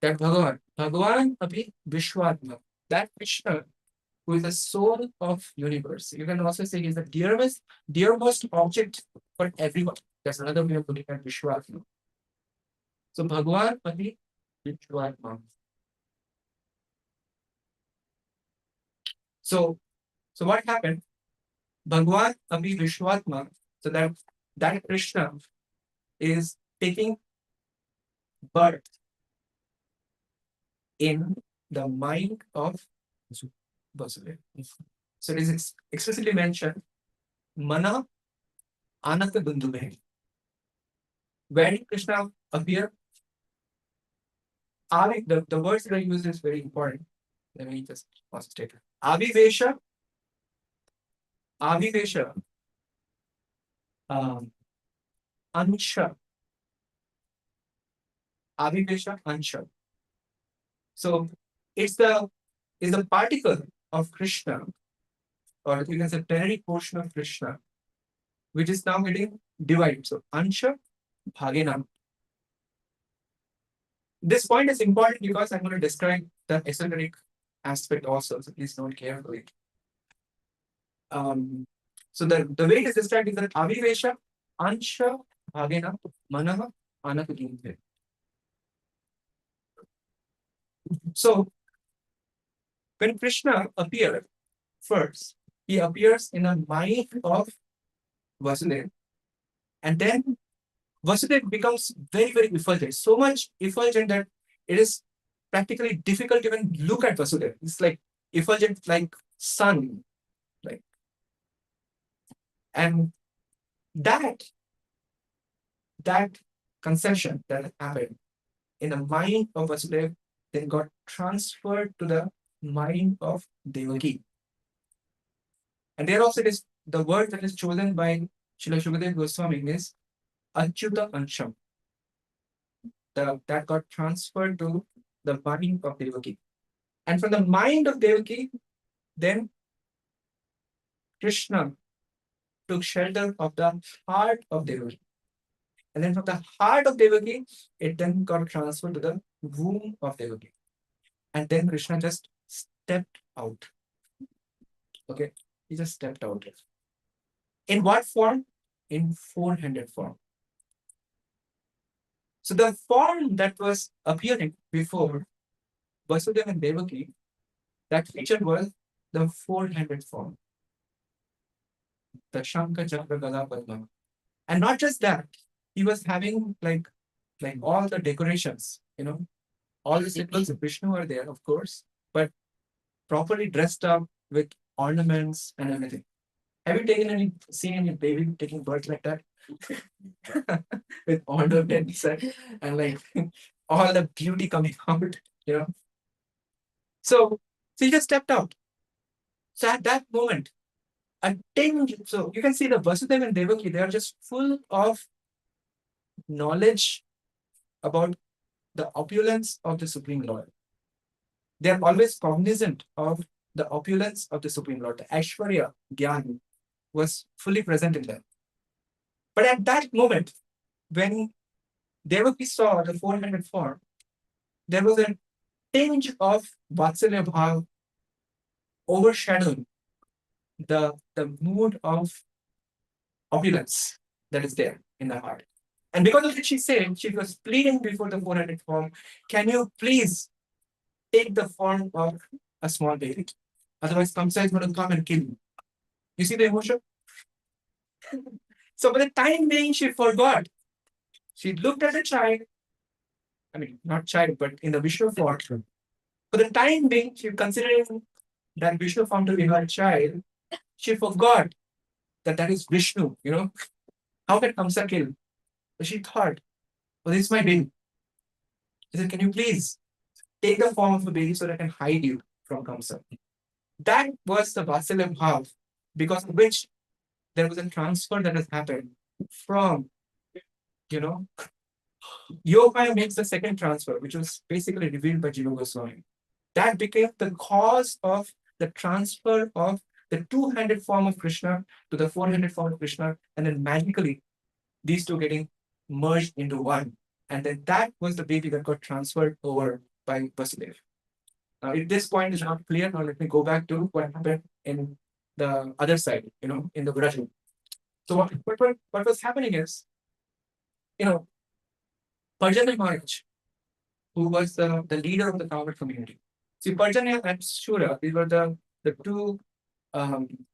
That Bhagavan. Bhagavan Abhi Vishwatma. That Krishna who is the soul of universe. You can also say he's the dearest object for everyone. That's another way of looking at Vishwatma. So Bhagavan Abhi Vishwatma. So what happened? Bhagavan Abhi Vishwatma. So that Krishna is taking birth in the mind of Vasudeva. So it is explicitly mentioned, Mana Anata Bindume. Where did Krishna appear? The words that I use is very important. Let me just state. Avivesha, Avivesha, um, Ansha, Avivesha, Ansha. So it's the particle of Krishna, or you can say plenary portion of Krishna, which is now getting divided. So Ansha, Bhagena. This point is important because I'm going to describe the esoteric aspect also. So please note carefully. So the way it is described is that Avivesha, Ansha, Bhagena, Manaha, Anapaginte. So when Krishna appeared first, he appears in a mind of Vasudeva, and then Vasudeva becomes very, very effulgent. So much effulgent that it is practically difficult to even look at Vasudeva. It's like effulgent like sun. Like, and that conception that happened in the mind of Vasudeva then got transferred to the mind of Devaki. And there also it is the word that is chosen by Srila Shukadeva Goswami is Achyuta Ansham. That got transferred to the mind of Devaki. And from the mind of Devaki, then Krishna took shelter of the heart of Devaki. And then from the heart of Devaki, it then got transferred to the womb of Devaki. And then Krishna just stepped out. Okay, he just stepped out. In what form? In four-handed form. So the form that was appearing before Vasudeva and Devaki, that feature was the four-handed form. The Shankha Chakra Gada Padma. And not just that, he was having like all the decorations, all the symbols of Vishnu are there, of course, but properly dressed up with ornaments and everything. Have you seen any baby taking birth like that? With ornaments and like all the beauty coming out. So he just stepped out. So at that moment, a tinge, so you can see the Vasudeva and Devaki, they are just full of knowledge about the opulence of the Supreme Lord. They are always cognizant of the opulence of the Supreme Lord. The Aishwarya, Gyan, was fully present in them. But at that moment, when Devaki saw the four-handed form, there was a tinge of Vatsalya Bhav overshadowing the mood of opulence that is there in the heart. And because of it, she was pleading before the four-handed form, can you please take the form of a small baby? Otherwise, Kamsa is going to come and kill you. You see the emotion? So by the time being, she forgot. She looked at the child. I mean, not child, but in the Vishnu form. For the time being, she considering that Vishnu form to be her child, she forgot that is Vishnu, How can Kamsa kill? So she thought, well, this is my baby. She said, can you please take the form of a baby so that I can hide you from Kamsa? That was the Vatsalya Bhav, because of which there was a transfer that has happened from, Yoga makes the second transfer, which was basically revealed by Jiva Goswami. That became the cause of the transfer of the two-handed form of Krishna to the four-handed form of Krishna, and then magically these two getting merged into one. And then that was the baby that got transferred over by Vasudeva. Now, if this point is not clear, now let me go back to what happened in the other side, in the Vraj. So what was happening is, you know, Parjanya Maharaj, who was the leader of the Kavat community. See, Parjanya and Shura, these were the two,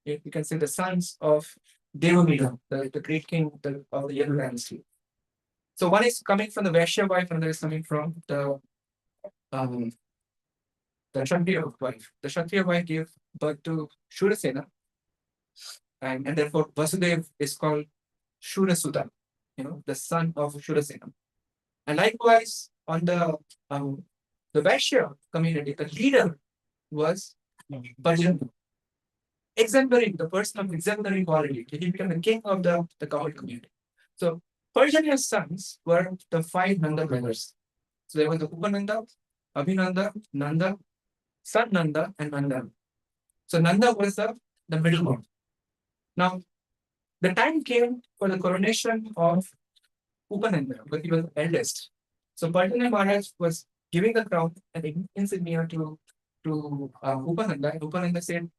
you can say, the sons of Devamida, the great king of the Yadu dynasty. So one is coming from the Vaishya wife, and another is coming from um, the Kshatriya wife. The Kshatriya wife gave birth to Shurasena, and therefore Vasudeva is called Shurasuta, the son of Shurasena. And likewise, on the Vaishya community, the leader was Parjanya. Exemplary, the person of exemplary quality. He became the king of the Kavat community. So Parjanya's sons were the five Nanda brothers. So there was the Upananda, Abhinanda, Nanda, Son Nanda, and Nanda. So Nanda was the middle one. Now, the time came for the coronation of Upananda, but he was the eldest. So Parjanya Maharaj was giving the crown and insignia to Upananda, and Upananda said,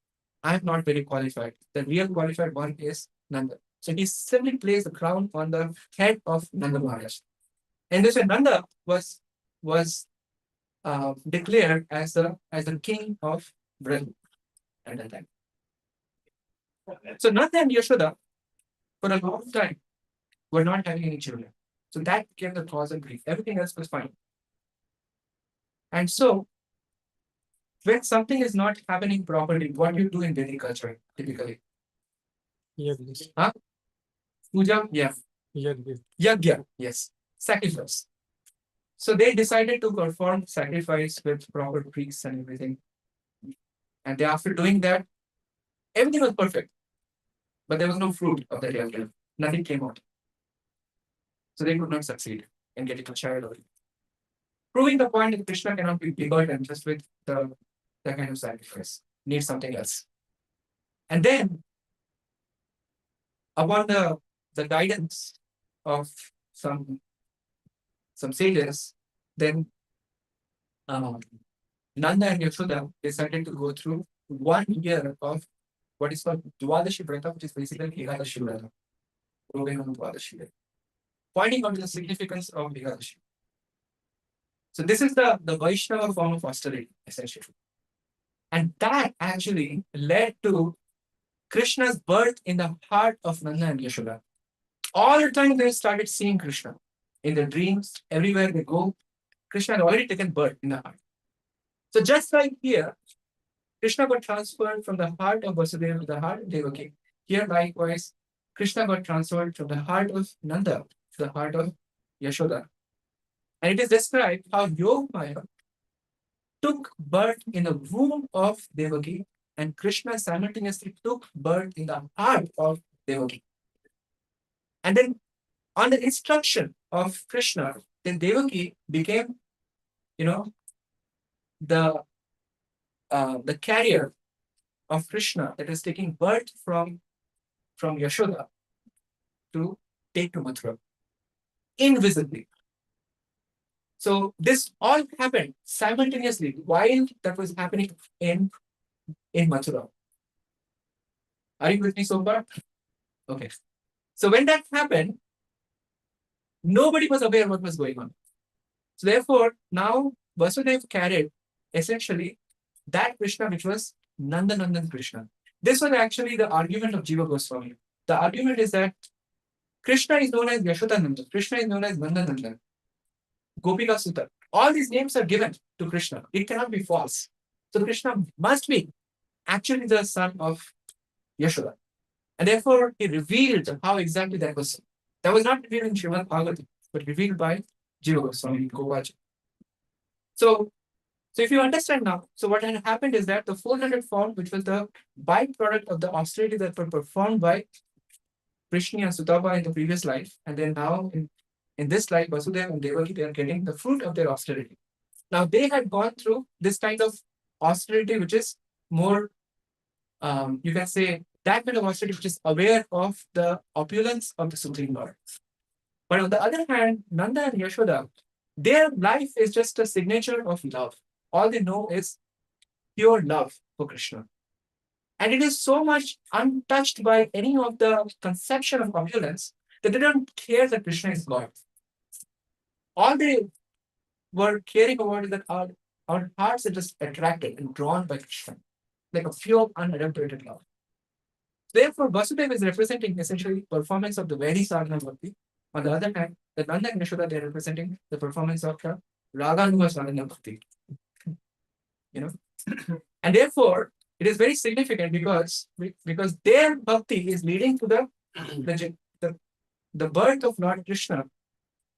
I am not very qualified. The real qualified one is Nanda. So he simply placed the crown on the head of Nanda Maharaj. And this way Nanda was declared as the king of Vrindavan at that time. So Nanda and Yashoda, for a long time, were not having any children. So that became the cause of grief. Everything else was fine. And so, when something is not happening properly, what do you do in Vedic culture typically? Huh? Puja? Yeah. Yagya, yes. Sacrifice. So they decided to perform sacrifice with proper priests and everything. And after doing that, everything was perfect. But there was no fruit of that yagya. Nothing came out. So they could not succeed in getting a child. Proving the point that Krishna cannot be begotten just with that kind of sacrifice. Needs something else. And then, upon the guidance of some sages, then Nanda and Yashoda decided to go through 1 year of what is called Dwadashi Vrata, which is basically Ekadashi Vrata. Proving on Dwadashi. Pointing out the significance of Ekadashi. So this is the Vaishnava form of austerity, essentially. And that actually led to Krishna's birth in the heart of Nanda and Yashoda. All the time they started seeing Krishna. In their dreams, everywhere they go, Krishna had already taken birth in the heart. So just like here, Krishna got transferred from the heart of Vasudeva to the heart of Devaki. Here likewise, Krishna got transferred from the heart of Nanda to the heart of Yashoda. And it is described how Yogamaya took birth in the womb of Devaki, and Krishna simultaneously took birth in the heart of Devaki. And then, on the instruction of Krishna, then Devaki became, the carrier of Krishna that is taking birth from Yashoda to take to Mathura invisibly. So this all happened simultaneously while that was happening in Mathura. Are you with me so far? Okay. So when that happened, nobody was aware what was going on. So therefore, now Vasudeva carried essentially that Krishna which was Nandanandan Krishna. This was actually the argument of Jiva Goswami. The argument is that Krishna is known as Yashodananda. Krishna is known as Nandanandan. Gopika Sutta. All these names are given to Krishna. It cannot be false. So Krishna must be actually the son of Yashoda. And therefore, he revealed how exactly that was. That was not revealed in Srimad Bhagavatam, but revealed by Jiva Goswami Govaja. So if you understand now, so what had happened is that the 400 form, which was the byproduct of the austerity that were performed by Krishna and Sutapa in the previous life, and then now in this life, Vasudeva and Devaki, they are getting the fruit of their austerity. Now they had gone through this kind of austerity, which is more you can say that kind of austerity which is aware of the opulence of the Supreme Lord. But on the other hand, Nanda and Yashoda, their life is just a signature of love. All they know is pure love for Krishna. And it is so much untouched by any of the conception of opulence that they don't care that Krishna is God. All they were caring about is that our hearts are just attracted and drawn by Krishna, like a pure, unadulterated love. Therefore, Vasudeva is representing essentially performance of the very sadhana bhakti. On the other hand, the Nanda and Yashoda, they are representing the performance of the Raganuga sadhana bhakti. You know, and therefore it is very significant because their bhakti is leading to the birth of Lord Krishna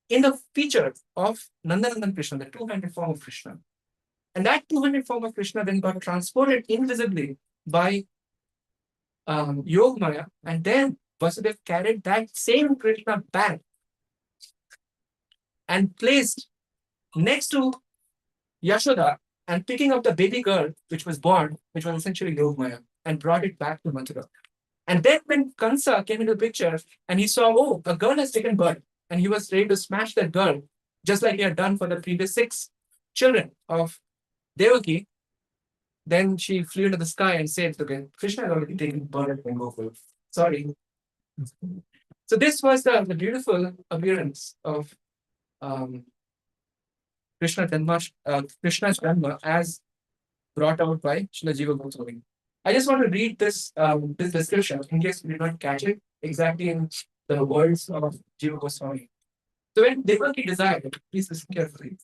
in the feature of Nandanandan Krishna, the two-handed form of Krishna. And that two-handed form of Krishna then got transported invisibly by Yogmaya, and then Vasudeva carried that same Krishna back and placed next to Yashoda and picking up the baby girl which was born, which was essentially Yogmaya, and brought it back to Mathura. And then when Kansa came into the picture and he saw, oh, a girl has taken birth, and he was ready to smash that girl, just like he had done for the previous 6 children of Devaki, then she flew into the sky and said, okay, Krishna has already taken birth and go for it. Sorry. So this was the beautiful appearance of Krishna's Janma as brought out by Srila Jiva Goswami. I just want to read this description in case you did not catch it exactly in the words of Jiva Goswami. So when Devaki desired, please listen carefully,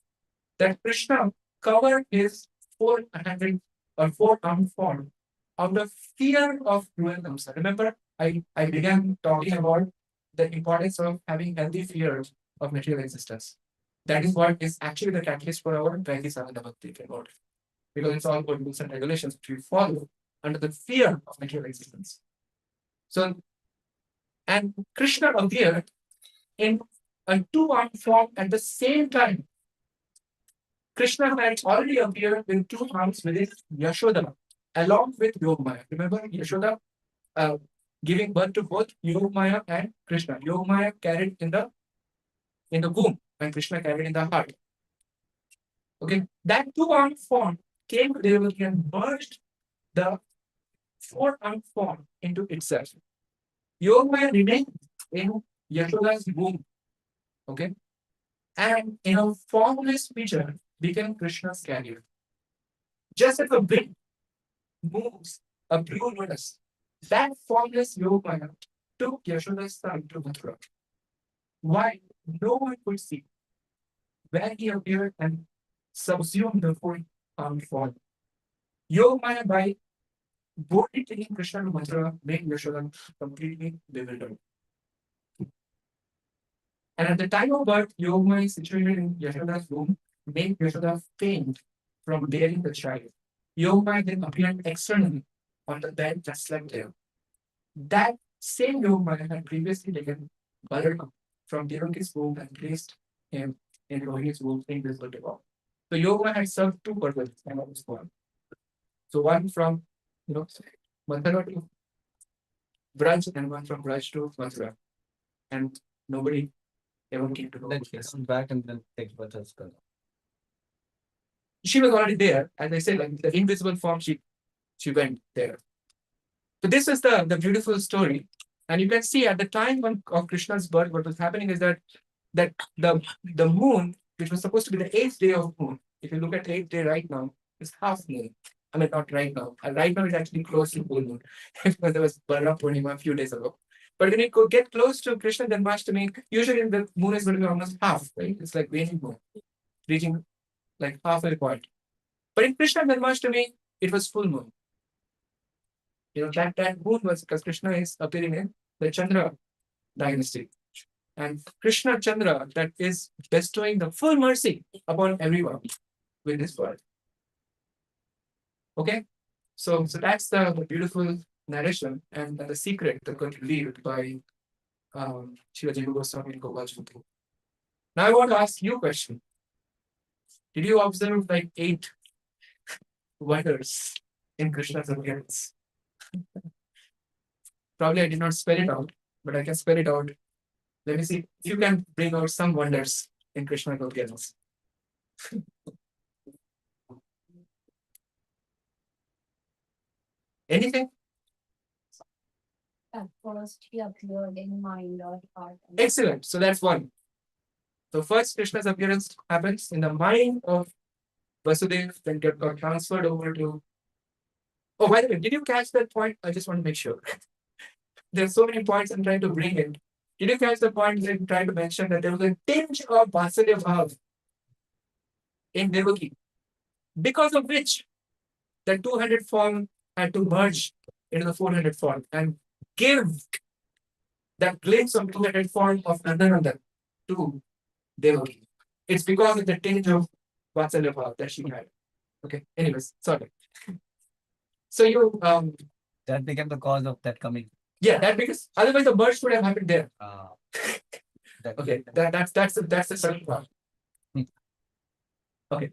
that Krishna covered his 400 or 4-armed form out of fear of cruel Kamsa. Remember, I began talking about the importance of having healthy fear of material existence. That is what is actually the catalyst for our Vaidhi Sadhana Bhakti about. Because it's all about rules and regulations which we follow under the fear of material existence. So, and Krishna appeared in a 2-armed form at the same time. Krishna had already appeared with 2 arms within Yashoda, along with Yogmaya. Remember Yashoda giving birth to both Yogmaya and Krishna. Yogmaya carried in the womb, and Krishna carried in the heart. Okay, that 2-armed form came to Devaki and merged the 4-armed form into itself. Yogmaya remained in Yashoda's womb. Okay, and in a formless feature became Krishna's carrier. Just as a wind moves a pure lotus, that formless Yogmaya took Yashoda's son to Mathura. Why? No one could see where he appeared and subsumed the 4-armed form. Yogmaya, by boldly taking Krishna to Mathura, made Yashoda completely bewildered. And at the time of birth, Yogmaya, situated in Yashoda's womb, made Yashoda faint from bearing the child. Yogmaya then appeared externally on the bed that slept there. That same Yogmaya had previously taken Balarama from Devaki's womb and placed him in Rohini's womb, invisible to all. So Yogmaya had served 2 purposes in this form. So one from Mathura to Braj, and one from Braj to Mathura. And nobody ever came to know. Then she comes back and then takes birth as well. She was already there. As I said, like the invisible form, she went there. So this is the beautiful story. And you can see at the time of Krishna's birth, what was happening is that the moon, which was supposed to be the 8th day of moon, if you look at 8th day right now, is half moon. I mean, not right now. Right now, it's actually close to full moon. Because there was Parama Purnima a few days ago. But when you get close to Krishna Janmashtami, usually the moon is going to be almost half, right? It's like waning moon, reaching like halfway point. But in Krishna Janmashtami, it was full moon. That moon was because Krishna is appearing in the Chandra dynasty. And Krishna Chandra, that is bestowing the full mercy upon everyone with his birth. Okay? So that's the beautiful narration and the secret that got revealed by Srila Jiva Goswami and Gopal Chandra. Now I want to ask you a question. Did you observe like 8 wonders in Krishna's appearance? Probably I did not spell it out, but I can spell it out. Let me see if you can bring out some wonders in Krishna appearance. Anything? At first, he appeared in mind or heart. Excellent. So that's one. So first Krishna's appearance happens in the mind of Vasudev, then got transferred over to. Oh, by the way, did you catch that point? I just want to make sure. There's so many points I'm trying to bring in. Did you catch the point that I'm trying to mention that there was a tinge of Vasudeva Bhav in Devaki, because of which the 200 form had to merge into the 400 form and give that glimpse of 200 form of Nandanandan to Devaki. It's because of the tinge of Vasudeva Bhav that she had. Okay. Anyways, sorry. So you That became the cause of that coming. yeah, that because otherwise the merge would have happened there. That Okay, that's the second part. Okay.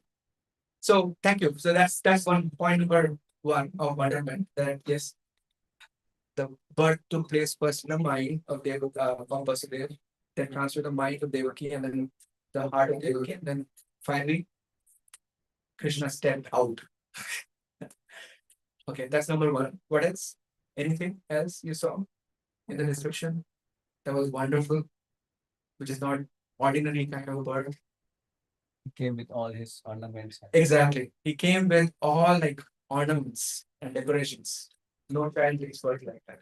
So thank you. So that's one point number one of wonderment that yes, the birth took place first in the mind of Vasudeva, then transferred the mind of Devaki, and then the heart of Devaki, and then finally Krishna stepped out. Okay, that's number one. What else? Anything else you saw in the description that was wonderful, which is not ordinary kind of a bird? He came with all his ornaments. Exactly. He came with all like ornaments and decorations. No child takes birth like that.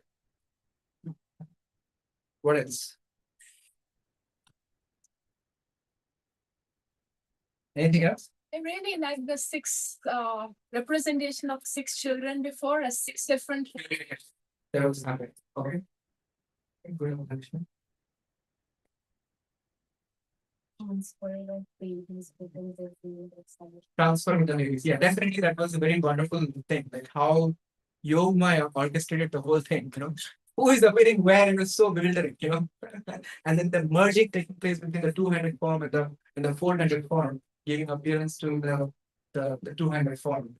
What else? Anything else? I really like the six representation of six children before as six different. That was happening. Okay. Good observation. Transfer the babies. Yeah, definitely that was a very wonderful thing. Like how Yogmaya orchestrated the whole thing, you know. Who is appearing where it was so bewildering, you know. And then the merging taking place between the 200 form and the 400 form, giving appearance to the 200 form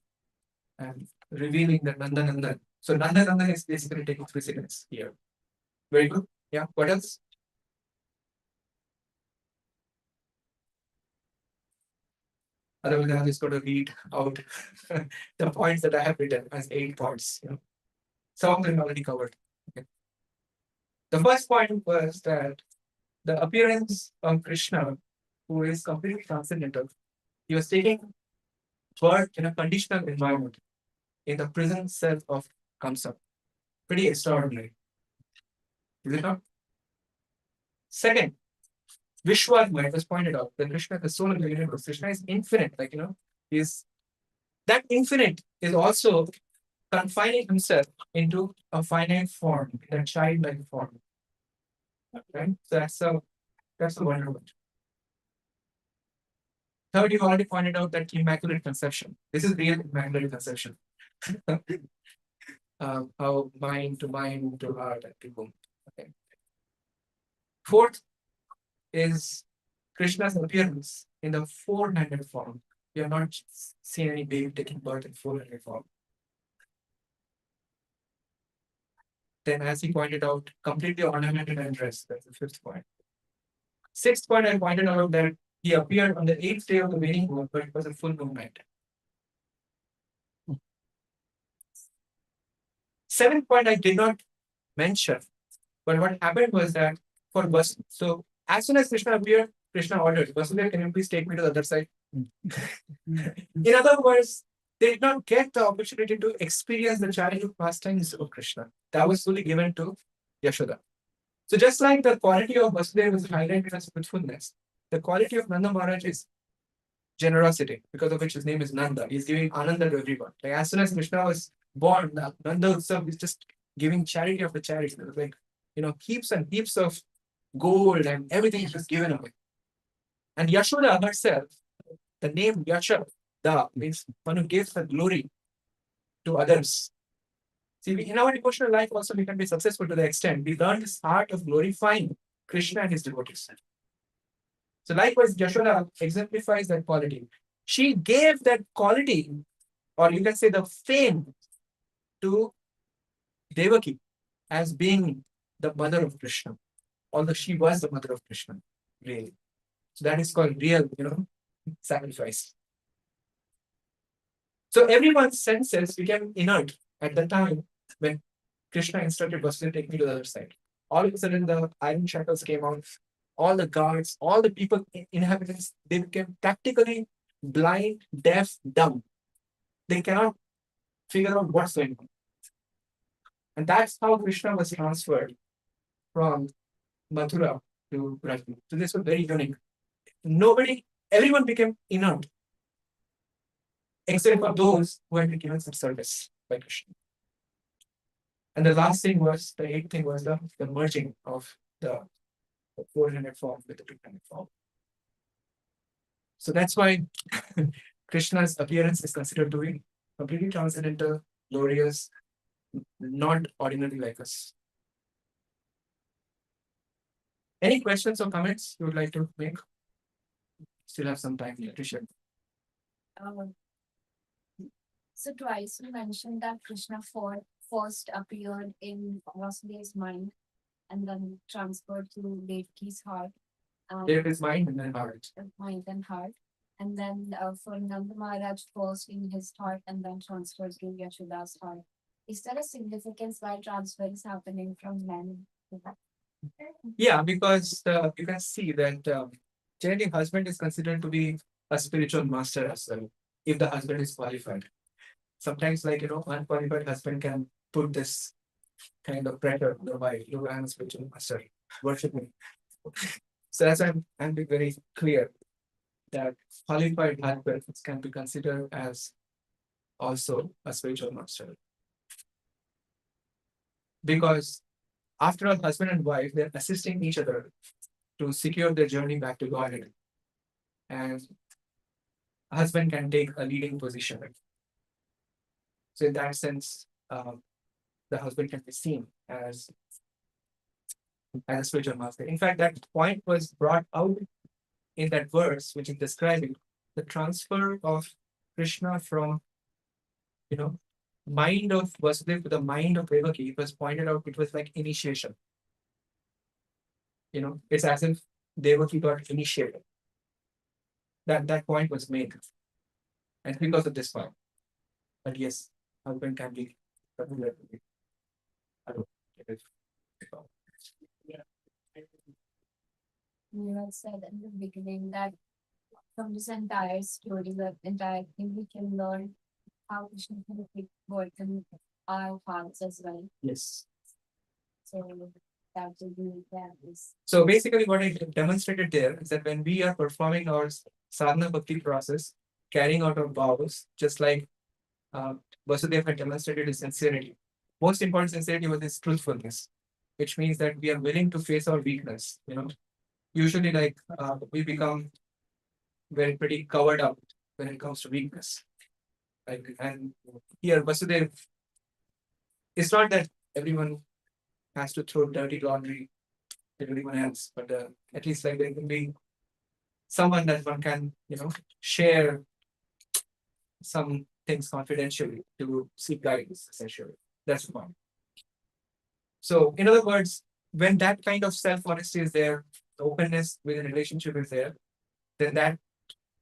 and revealing the Nandanandan. So Nandanandan is basically taking precedence here. Very good. Yeah. What else? Otherwise, I'm just going to read out the points that I have written as 8 points. You know. Some of them already covered. Okay. The first point was that the appearance of Krishna, who is completely transcendental, he was taking birth in a conditional environment in the prison cell of Kamsa. Pretty extraordinary. Is it not? Second, Vishwadma, it was pointed out that Krishna, the soul of the universe, Krishna is infinite, like, you know, is that infinite is also confining himself into a finite form, in a childlike form. Right? So that's a wonderment. Third, you already pointed out that immaculate conception. This is real immaculate conception. How mind to heart and to womb. Okay. Fourth is Krishna's appearance in the 400 form. We have not seen any baby taking birth in 400 form. Then, as he pointed out, completely ornamented and dressed. That's the fifth point. Sixth point, I pointed out that he appeared on the 8th day of the waning moon, but it was a full moon night. Seventh point, I did not mention, but what happened was that for Vasudeva, so as soon as Krishna appeared, Krishna ordered, Vasudeva, can you please take me to the other side? In other words, they did not get the opportunity to experience the childhood pastimes of Krishna. That was fully given to Yashoda. So just like the quality of Vasudeva was highlighted as truthfulness, the quality of Nanda Maharaj is generosity, because of which his name is Nanda. He's giving Ananda to everyone. Like as soon as Krishna was born, Nanda himself is just giving charity of the charity. Like, you know, heaps and heaps of gold and everything is just given away. And Yashoda herself, the name Yasha, means one who gives the glory to others. See, in our devotional life also we can be successful to the extent we learn this art of glorifying Krishna and his devotees. So likewise, Yashoda exemplifies that quality. She gave that quality, or you can say the fame, to Devaki as being the mother of Krishna, although she was the mother of Krishna, really. So that is called real, sacrifice. So everyone's senses became inert at the time when Krishna instructed Vasudeva, take me to the other side. All of a sudden, the iron shackles came out. All the guards, all the people, inhabitants, they became practically blind, deaf, dumb. They cannot figure out what's going on. And that's how Krishna was transferred from Mathura to Rajni. So this was very unique. Everyone became inert, except for those who had been given some service by Krishna. And the last thing was, the eighth thing was the merging of the 400 form with the 200 form. So that's why Krishna's appearance is considered to be completely transcendental, glorious, not ordinary like us. Any questions or comments you would like to make? Still have some time to share. So twice you mentioned that Krishna first appeared in Vasudev's mind and then transferred to Devaki's heart. There is mind and then heart. Mind and heart. And then for Nanda Maharaj first in his heart and then transferred to Yashoda's heart. Is there a significance why transfer is happening from men to that? Yeah, because you can see that generally husband is considered to be a spiritual master as well, if the husband is qualified. Sometimes, unqualified husband can put this kind of pressure on the wife. Look, I'm a spiritual master, worship me. So that's why I'm being very clear that qualified husband can be considered as also a spiritual master. Because after all, husband and wife, they're assisting each other to secure their journey back to Godhead. And a husband can take a leading position. So in that sense, the husband can be seen as a spiritual master. In fact, that point was brought out in that verse, which is describing the transfer of Krishna from, mind of Vasudeva to the mind of Devaki. It was pointed out, it was like initiation. It's as if Devaki got initiated. That point was made. And because of this point. But yes, husband can be familiar with it. I don't get it. You had said in the beginning that from this entire story, the entire thing, we can learn how Krishna can take birth in our hearts as well. Yes. So that will be that is. So basically what I demonstrated there is that when we are performing our sadhana bhakti process, carrying out our vows, just like Vasudeva had demonstrated his sincerity. Most important sincerity was his truthfulness, which means that we are willing to face our weakness. Usually we become very pretty covered up when it comes to weakness. And here Vasudeva, it's not that everyone has to throw dirty laundry to everyone else, but at least there can be someone that one can, share some things confidentially to seek guidance, essentially. That's the point. So, in other words, when that kind of self-honesty is there, the openness within a relationship is there, then that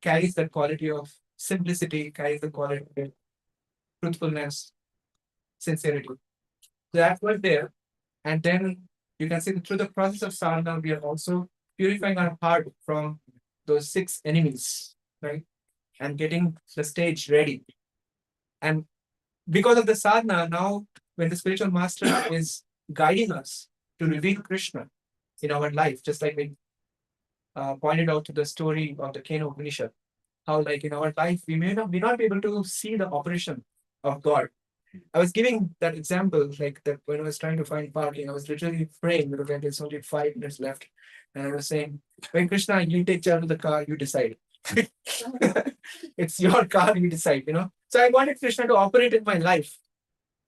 carries the quality of simplicity, carries the quality of truthfulness, sincerity. So that was there. And then you can see that through the process of sadhana, we are also purifying our heart from those 6 enemies, right? And getting the stage ready. And because of the sadhana, now when the spiritual master is guiding us to reveal Krishna in our life, just like we pointed out to the story of the Kena Upanishad, how in our life, we may not be able to see the operation of God. I was giving that example, that when I was trying to find parking, I was literally praying, that there's only 5 minutes left. And I was saying, when Krishna, you take charge of the car, you decide. It's your car, you decide, So I wanted Krishna to operate in my life.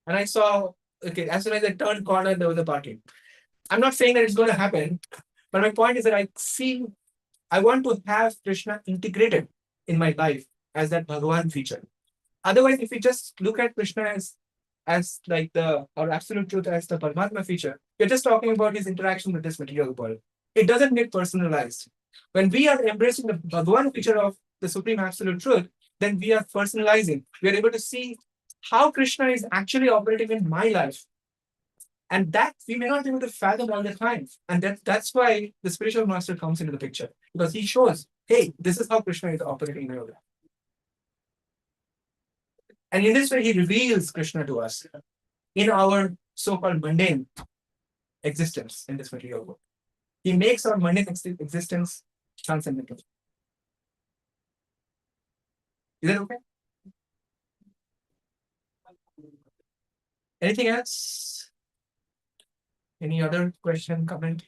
And I saw, okay, as soon as I turned corner, there was a parking. I'm not saying that it's going to happen, but my point is that I want to have Krishna integrated in my life as that Bhagavan feature. Otherwise, if we just look at Krishna as as like the or absolute truth as the Paramatma feature, we're just talking about his interaction with this material world. It doesn't get personalized. When we are embracing the Bhagavan feature of the supreme absolute truth, then we are personalizing. We are able to see how Krishna is actually operating in my life. And that we may not be able to fathom all the time. And that's why the spiritual master comes into the picture. Because he shows, hey, this is how Krishna is operating in your life. And in this way, he reveals Krishna to us in our so-called mundane existence in this material world. He makes our mundane existence transcendental. Is that okay? Anything else? Any other question, comment?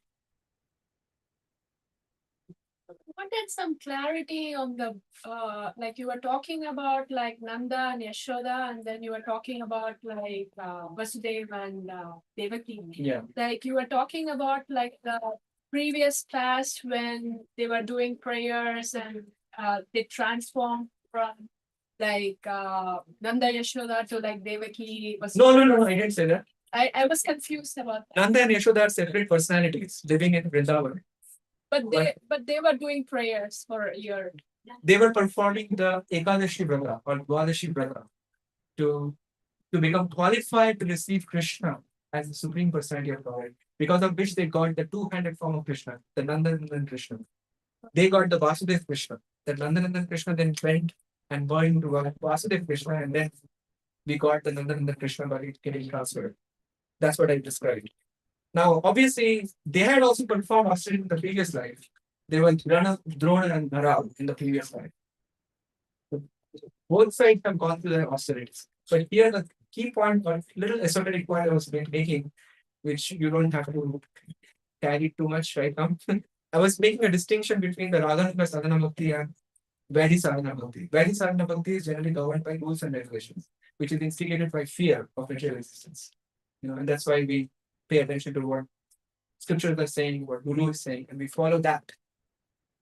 Wanted some clarity on the like you were talking about like Nanda and Yashoda, and then you were talking about like Vasudeva and Devaki. Yeah. Like you were talking about like the previous past when they were doing prayers and they transformed from like Nanda Yashoda to like Devaki. No, I didn't say that. I was confused about that. Nanda and Yashoda are separate personalities living in Vrindavan. But they were doing prayers for a year. They were performing the Ekadashi Vrata or Dwadashi Vrata to become qualified to receive Krishna as the Supreme Personality of God, because of which they got the two-handed form of Krishna, the Nandanandan Krishna. They got the Vasudev Krishna. The Nandanandan Krishna then went and born into Vasudev Krishna, and then we got the Nandanandan Krishna body getting transferred. That's what I described. Now, obviously, they had also performed austerity in the previous life. They were Drona and Nara in the previous life. Both sides have gone through their austerities. But here, the key point, or little esoteric point I was making, which you don't have to carry too much right now. I was making a distinction between the Raganuga Sadhana Bhakti and Vaidhi Sadhana Bhakti. Vaidhi Sadhana Bhakti is generally governed by rules and regulations, which is instigated by fear of material existence. And that's why we pay attention to what scriptures are saying, what Guru is saying, and we follow that.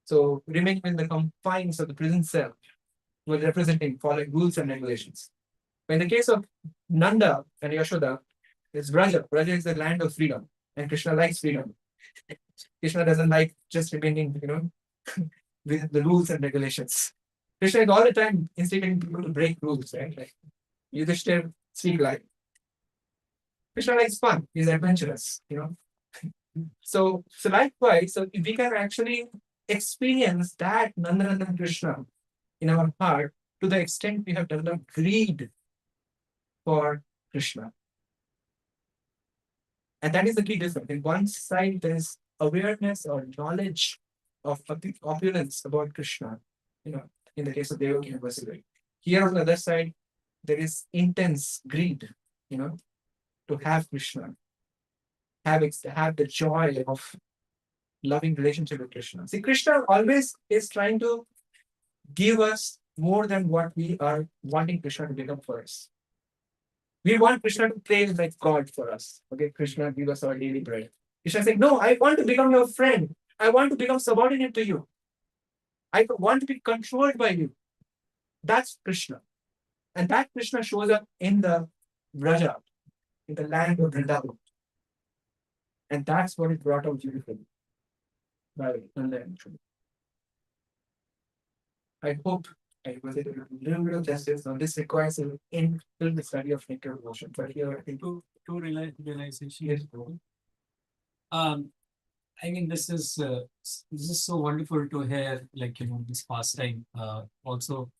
So remaining in the confines of the prison cell, we're representing following rules and regulations. But in the case of Nanda and Yashoda, it's Braja. Braja is the land of freedom, and Krishna likes freedom. Krishna doesn't like just remaining, with the rules and regulations. Krishna is all the time instigating people to break rules, right? Like Yudhishthir, speak like. Krishna likes fun. He's adventurous. So likewise, so we can actually experience that Nandanandan Krishna in our heart to the extent we have developed greed for Krishna. And that is the key difference. In one side, there is awareness or knowledge of the opulence about Krishna, in the case of Devaki and Vasudeva. Here on the other side, there is intense greed, to have Krishna, have the joy of loving relationship with Krishna. See, Krishna always is trying to give us more than what we are wanting Krishna to become for us. We want Krishna to play like God for us. Okay, Krishna, give us our daily bread. Krishna saying, no, I want to become your friend. I want to become subordinate to you. I want to be controlled by you. That's Krishna. And that Krishna shows up in the Vraja, in the land of Vrindavan. And that's what it brought out beautifully. By Nanda. I hope I was able to do a little bit of justice. Now, this requires an in-built study of nectar devotion. But here, I think Two realizations. yes, I mean, this is so wonderful to hear, like, this pastime. Also,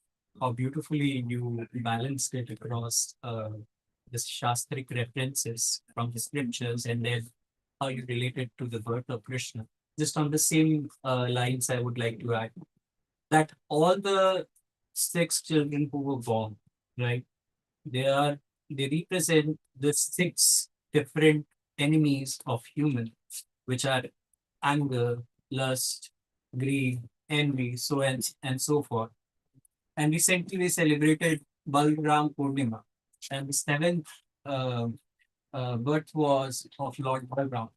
how beautifully you balanced it across the Shastric references from the scriptures, and then how you relate it to the birth of Krishna. Just on the same lines, I would like to add that all the 6 children who were born, right? They represent the 6 different enemies of human, which are anger, lust, greed, envy, so and so forth. And recently we celebrated Balram Purnima, and the 7th birth was of Lord Balram.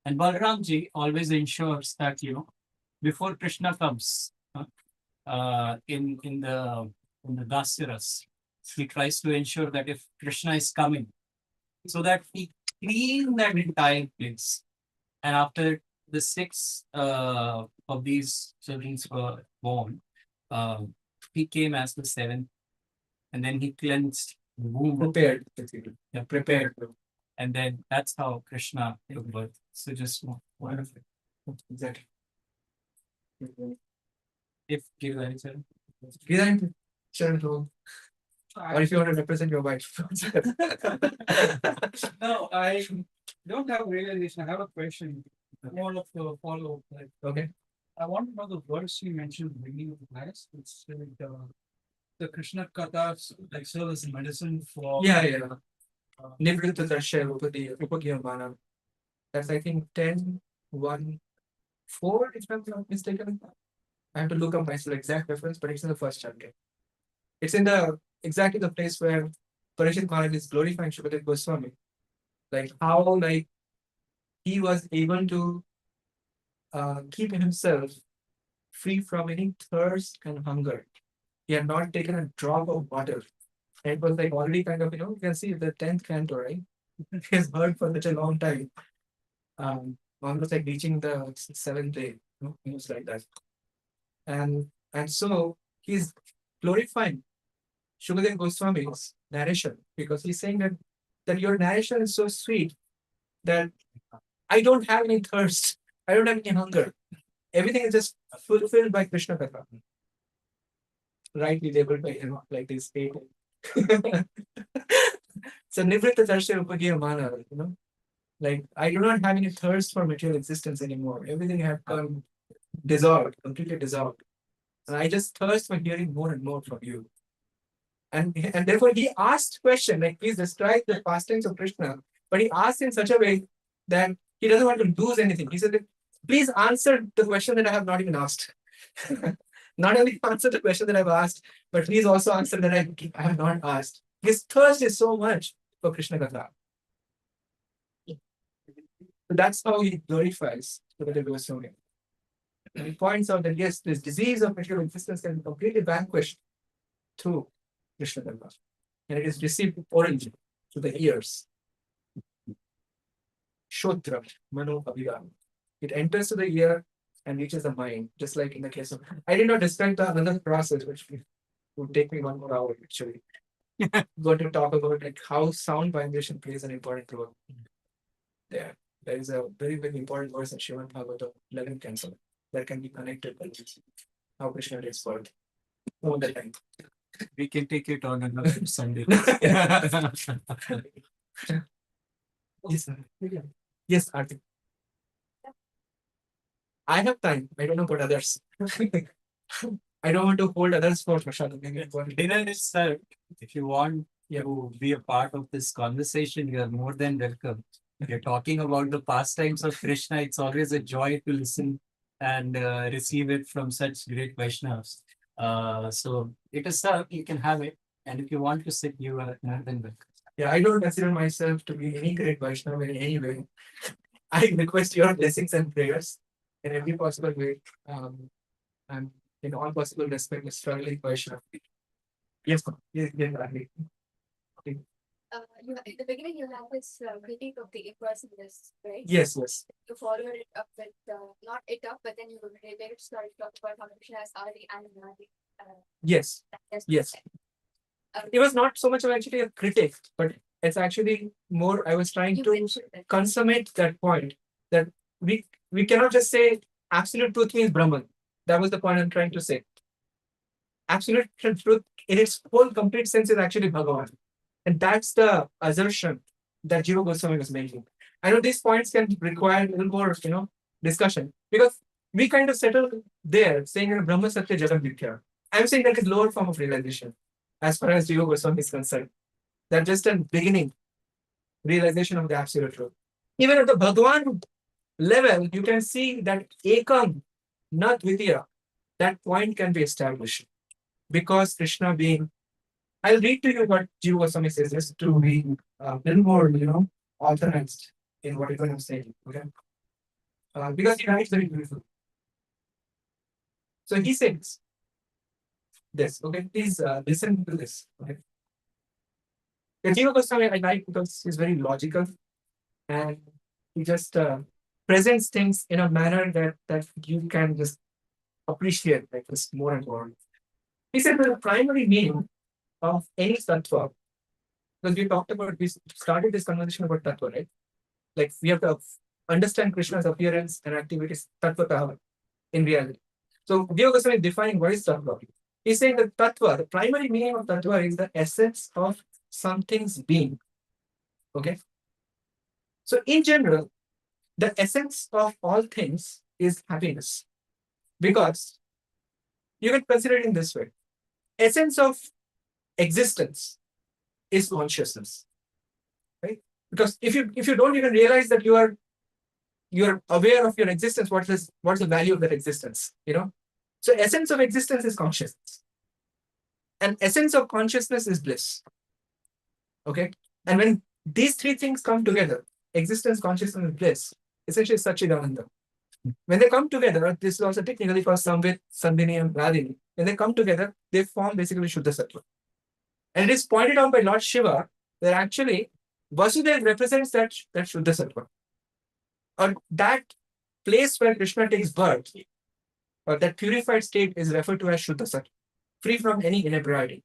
And Balramji always ensures that before Krishna comes in the Dasyaras, he tries to ensure that if Krishna is coming, so that he cleaned that entire place. And after the six of these children were born, he came as the seventh, and then he cleansed the womb, Prepared, basically. yeah, prepared, and then that's how Krishna took birth. So just Wonderful. Exactly. if Giriraj said. Giriraj, Sharon role. Or if you want to represent your wife. No, I don't have realization. I have a question. More of a follow. Like, Okay. I want to know the verse you mentioned at the beginning of the class. It's like the Krishna Kathas like serve as medicine for Yeah, yeah. Nivritta Darsha Upagiyamana. That's I think 10, 1, 4, if I'm not mistaken. I have to look up myself exact reference, but it's in the first chapter. It's in the exactly the place where Parishit Maharaj is glorifying Shukadev Goswami. Like how like he was able to keep himself free from any thirst and hunger. He had not taken a drop of water. It was like already kind of, you can see the 10th canto, right? He has heard for such a long time. Almost like reaching the seventh day, almost like that. And so he's glorifying Shukadev Goswami's narration because he's saying that your narration is so sweet that I don't have any thirst, I don't have any hunger. Everything is just fulfilled by Krishna Katha. Rightly labeled by him like this stated. So Nivritta Darsha Upagiyamana, like I do not have any thirst for material existence anymore. Everything had come dissolved, completely dissolved. And I just thirst for hearing more and more from you. And therefore he asked question, like please describe the pastimes of Krishna. But he asked in such a way that he doesn't want to lose anything. He said, please answer the question that I have not even asked. Not only answer the question that I've asked, but please also answer that I have not asked. His thirst is so much for Krishna Katha. So that's how he glorifies Sukadeva Goswami. And he points out that yes, this disease of material existence can be completely vanquished through Krishna Katha. And it is received orally through the ears. Shotra, Mano Abhigam. It enters to the ear and reaches the mind, just like in the case of. I did not describe the another process, which would take me 1 more hour actually. Going to talk about like how sound vibration plays an important role. There is a very, very important verse in Srimad Bhagavatam, 11 cancer, that can be connected with how Krishna is word all the time. We can take it on another Sunday. Yes, sir. Yes, Arti. I have time. I don't know about others. I don't want to hold others for Prashad. Dinner is served. If you want Yeah. to be a part of this conversation, you are more than welcome. You're talking about the pastimes of Krishna. It's always a joy to listen and receive it from such great Vaishnavas. So it is served. You can have it. And if you want to sit, you are more than welcome. Yeah, I don't consider myself to be any great Vaishnava in any way. I request your blessings and prayers in every possible way. And in all possible respect, struggling Vaishnava. Yes, ma'am. Yes, Rani. In the beginning, you have this critique of the impersonalists, right? Yes, yes. You followed it up with, not it up, but then you later started talking about how Krishna has Adi and Nadi. Yes, yes. It was not so much of actually a critic, but it's actually more I was trying You to mentioned that. consummate that point that we cannot just say absolute truth means Brahman. That was the point I'm trying to say. Absolute truth in its whole complete sense is actually Bhagavan. And that's the assertion that Jiva Goswami was making. I know these points can require a little more, discussion because we kind of settle there saying that Brahma Satya Jagat Mithya. I'm saying that is lower form of realization as far as Jiva Goswami is concerned. That's just a beginning realization of the absolute truth. Even at the Bhagwan level, you can see that Ekam, not Dvitiya, that point can be established because Krishna being. I'll read to you what Jiva Goswami says just to be a little more, authorized in whatever I'm saying. Okay. Because he writes very beautiful. So he says this. Okay, please listen to this. Okay. The Jiva Goswami I like because he's very logical and he just presents things in a manner that you can just appreciate like this more and more. He said that the primary meaning of any tattva, because we talked about, we started this conversation about tattva, right? Like we have to understand Krishna's appearance and activities tattvataha in reality. So Jiva Goswami is defining what is tattva. He's saying that tattva, the primary meaning of tattva is the essence of something's being. Okay. So in general, the essence of all things is happiness. Because you can consider it in this way. Essence of existence is consciousness. Right? Because if you don't even realize that you're aware of your existence, what's the value of that existence? So essence of existence is consciousness. And essence of consciousness is bliss. Okay. And when these three things come together, existence, consciousness, and bliss, essentially Satchidananda. When they come together, this is also technically called Samvit, Sandhini, and Radhini. When they come together, they form basically Shuddha Sattva. And it is pointed out by Lord Shiva that actually Vasudeva represents that Shuddha Sattva. Or that place where Krishna takes birth, or that purified state is referred to as Shuddha Sattva, free from any inebriety.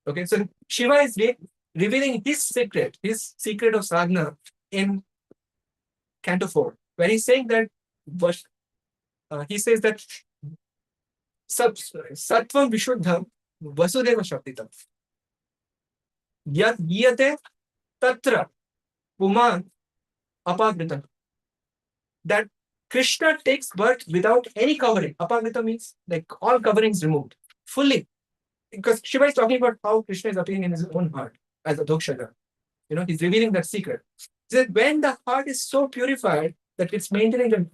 Okay, so Shiva is revealing his secret of sadhana in Canto 4, where he's saying that he says that Sattvam Vishuddham Vasudeva Shaktitam Yad Yate Tatra Puman Apagritam. That Krishna takes birth without any covering. Apagrita means like all coverings removed, fully. Because Shiva is talking about how Krishna is appearing in his own heart as a Dokshada. He's revealing that secret. He said when the heart is so purified that it's maintaining the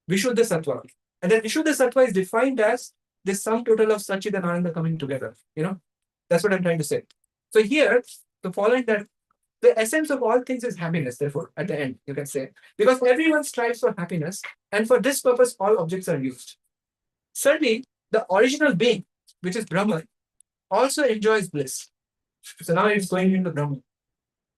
Vishuddha Sattva. And then Vishuddha Sattva is defined as the sum total of Satchit and Ananda coming together. That's what I'm trying to say. So here, the following that the essence of all things is happiness, therefore, at the end, you can say. Because everyone strives for happiness, and for this purpose, all objects are used. Certainly, the original being, which is Brahman, also enjoys bliss. So now it's going into Brahman.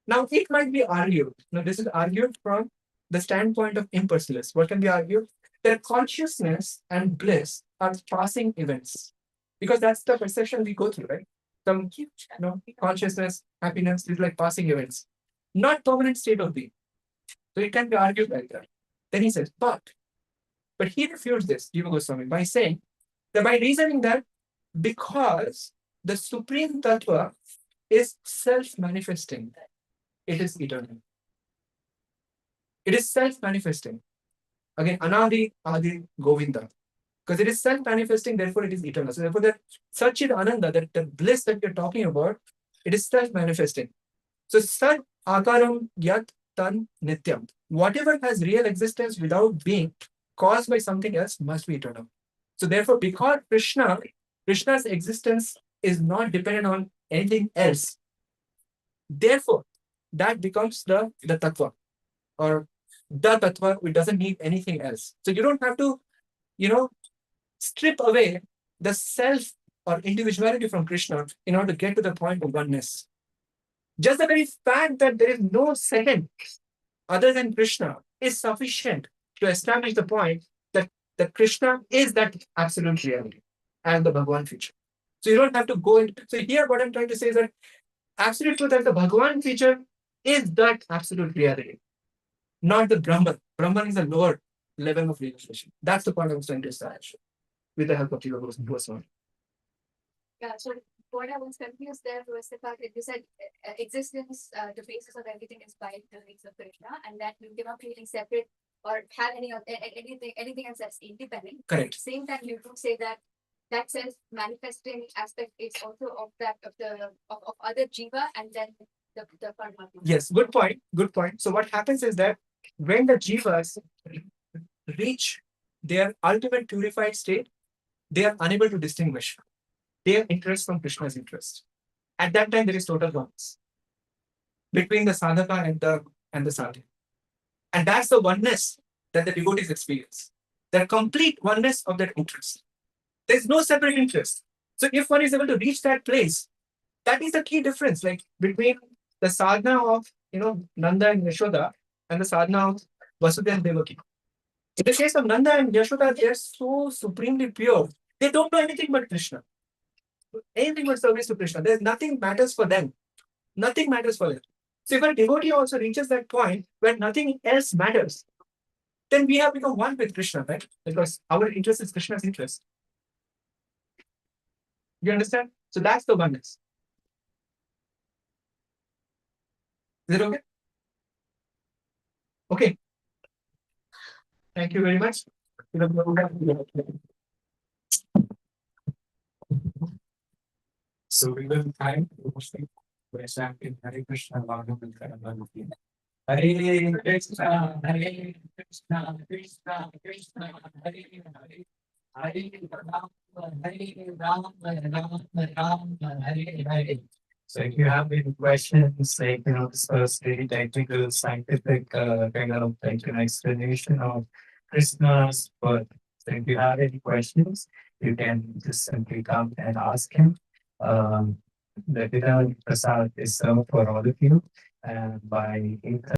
Now, it might be argued, this is argued from the standpoint of impersonalists. What can be argued? That consciousness and bliss are passing events. Because that's the perception we go through, right? Some consciousness, happiness is like passing events, not permanent state of being. So it can be argued like that. Then he says, but he refutes this, Jiva Goswami, by saying that by reasoning that because the supreme tattva is self-manifesting, it is eternal. It is self-manifesting. Again, Anadi, Adi, Govinda. Because it is self-manifesting, therefore it is eternal. So therefore that Satchit Ananda, that the bliss that you're talking about, it is self-manifesting. So Sat Akaram Yat Tan Nityam. Whatever has real existence without being caused by something else must be eternal. So therefore, because Krishna's existence is not dependent on anything else, therefore, that becomes the tattva, or the tattva, which doesn't need anything else. So you don't have to, strip away the self or individuality from Krishna in order to get to the point of oneness. Just the very fact that there is no second other than Krishna is sufficient to establish the point that Krishna is that absolute reality and the Bhagavan feature. So you don't have to go into. So here what I'm trying to say is that absolute truth and the Bhagavan feature is that absolute reality, not the Brahman. Brahman is a lower level of realization. That's the point I was trying to establish with the help of Jiva Goswami. Yeah, so what I was confused there was the fact that you said existence, the basis of everything is by the ways of Krishna, and that you cannot really separate or have anything else that's independent. Correct. Same time, you do say that self-manifesting aspect is also of other jiva and then the Parama. Yes, good point. Good point. So what happens is that when the jivas reach their ultimate purified state, they are unable to distinguish their interest from Krishna's interest. At that time, there is total oneness between the sadhaka and the sadhya. And that's the oneness that the devotees experience. The complete oneness of that interest. There's no separate interest. So if one is able to reach that place, That is the key difference, like between the sadhana of Nanda and Yashoda and the sadhana of Vasudeva and Devaki. In the case of Nanda and Yashoda, they are so supremely pure. They don't know anything but Krishna. Anything but service to Krishna. There's nothing matters for them. Nothing matters for them. So if a devotee also reaches that point where nothing else matters, then we have become one with Krishna, right? Because our interest is Krishna's interest. You understand? So that's the oneness. Is it okay? Okay. Thank you very much. So we will try to present in Hare Krishna, Hare Krishna, Hare Krishna, Krishna Krishna, Hare Hare, Hare Rama, Hare Rama, Rama Rama, Hare Hare. So if you have any questions, like this was very technical, scientific kind of explanation of Krishna's birth. So if you have any questions, you can just simply come and ask him. The dinner prasad is served for all of you, and by 8:30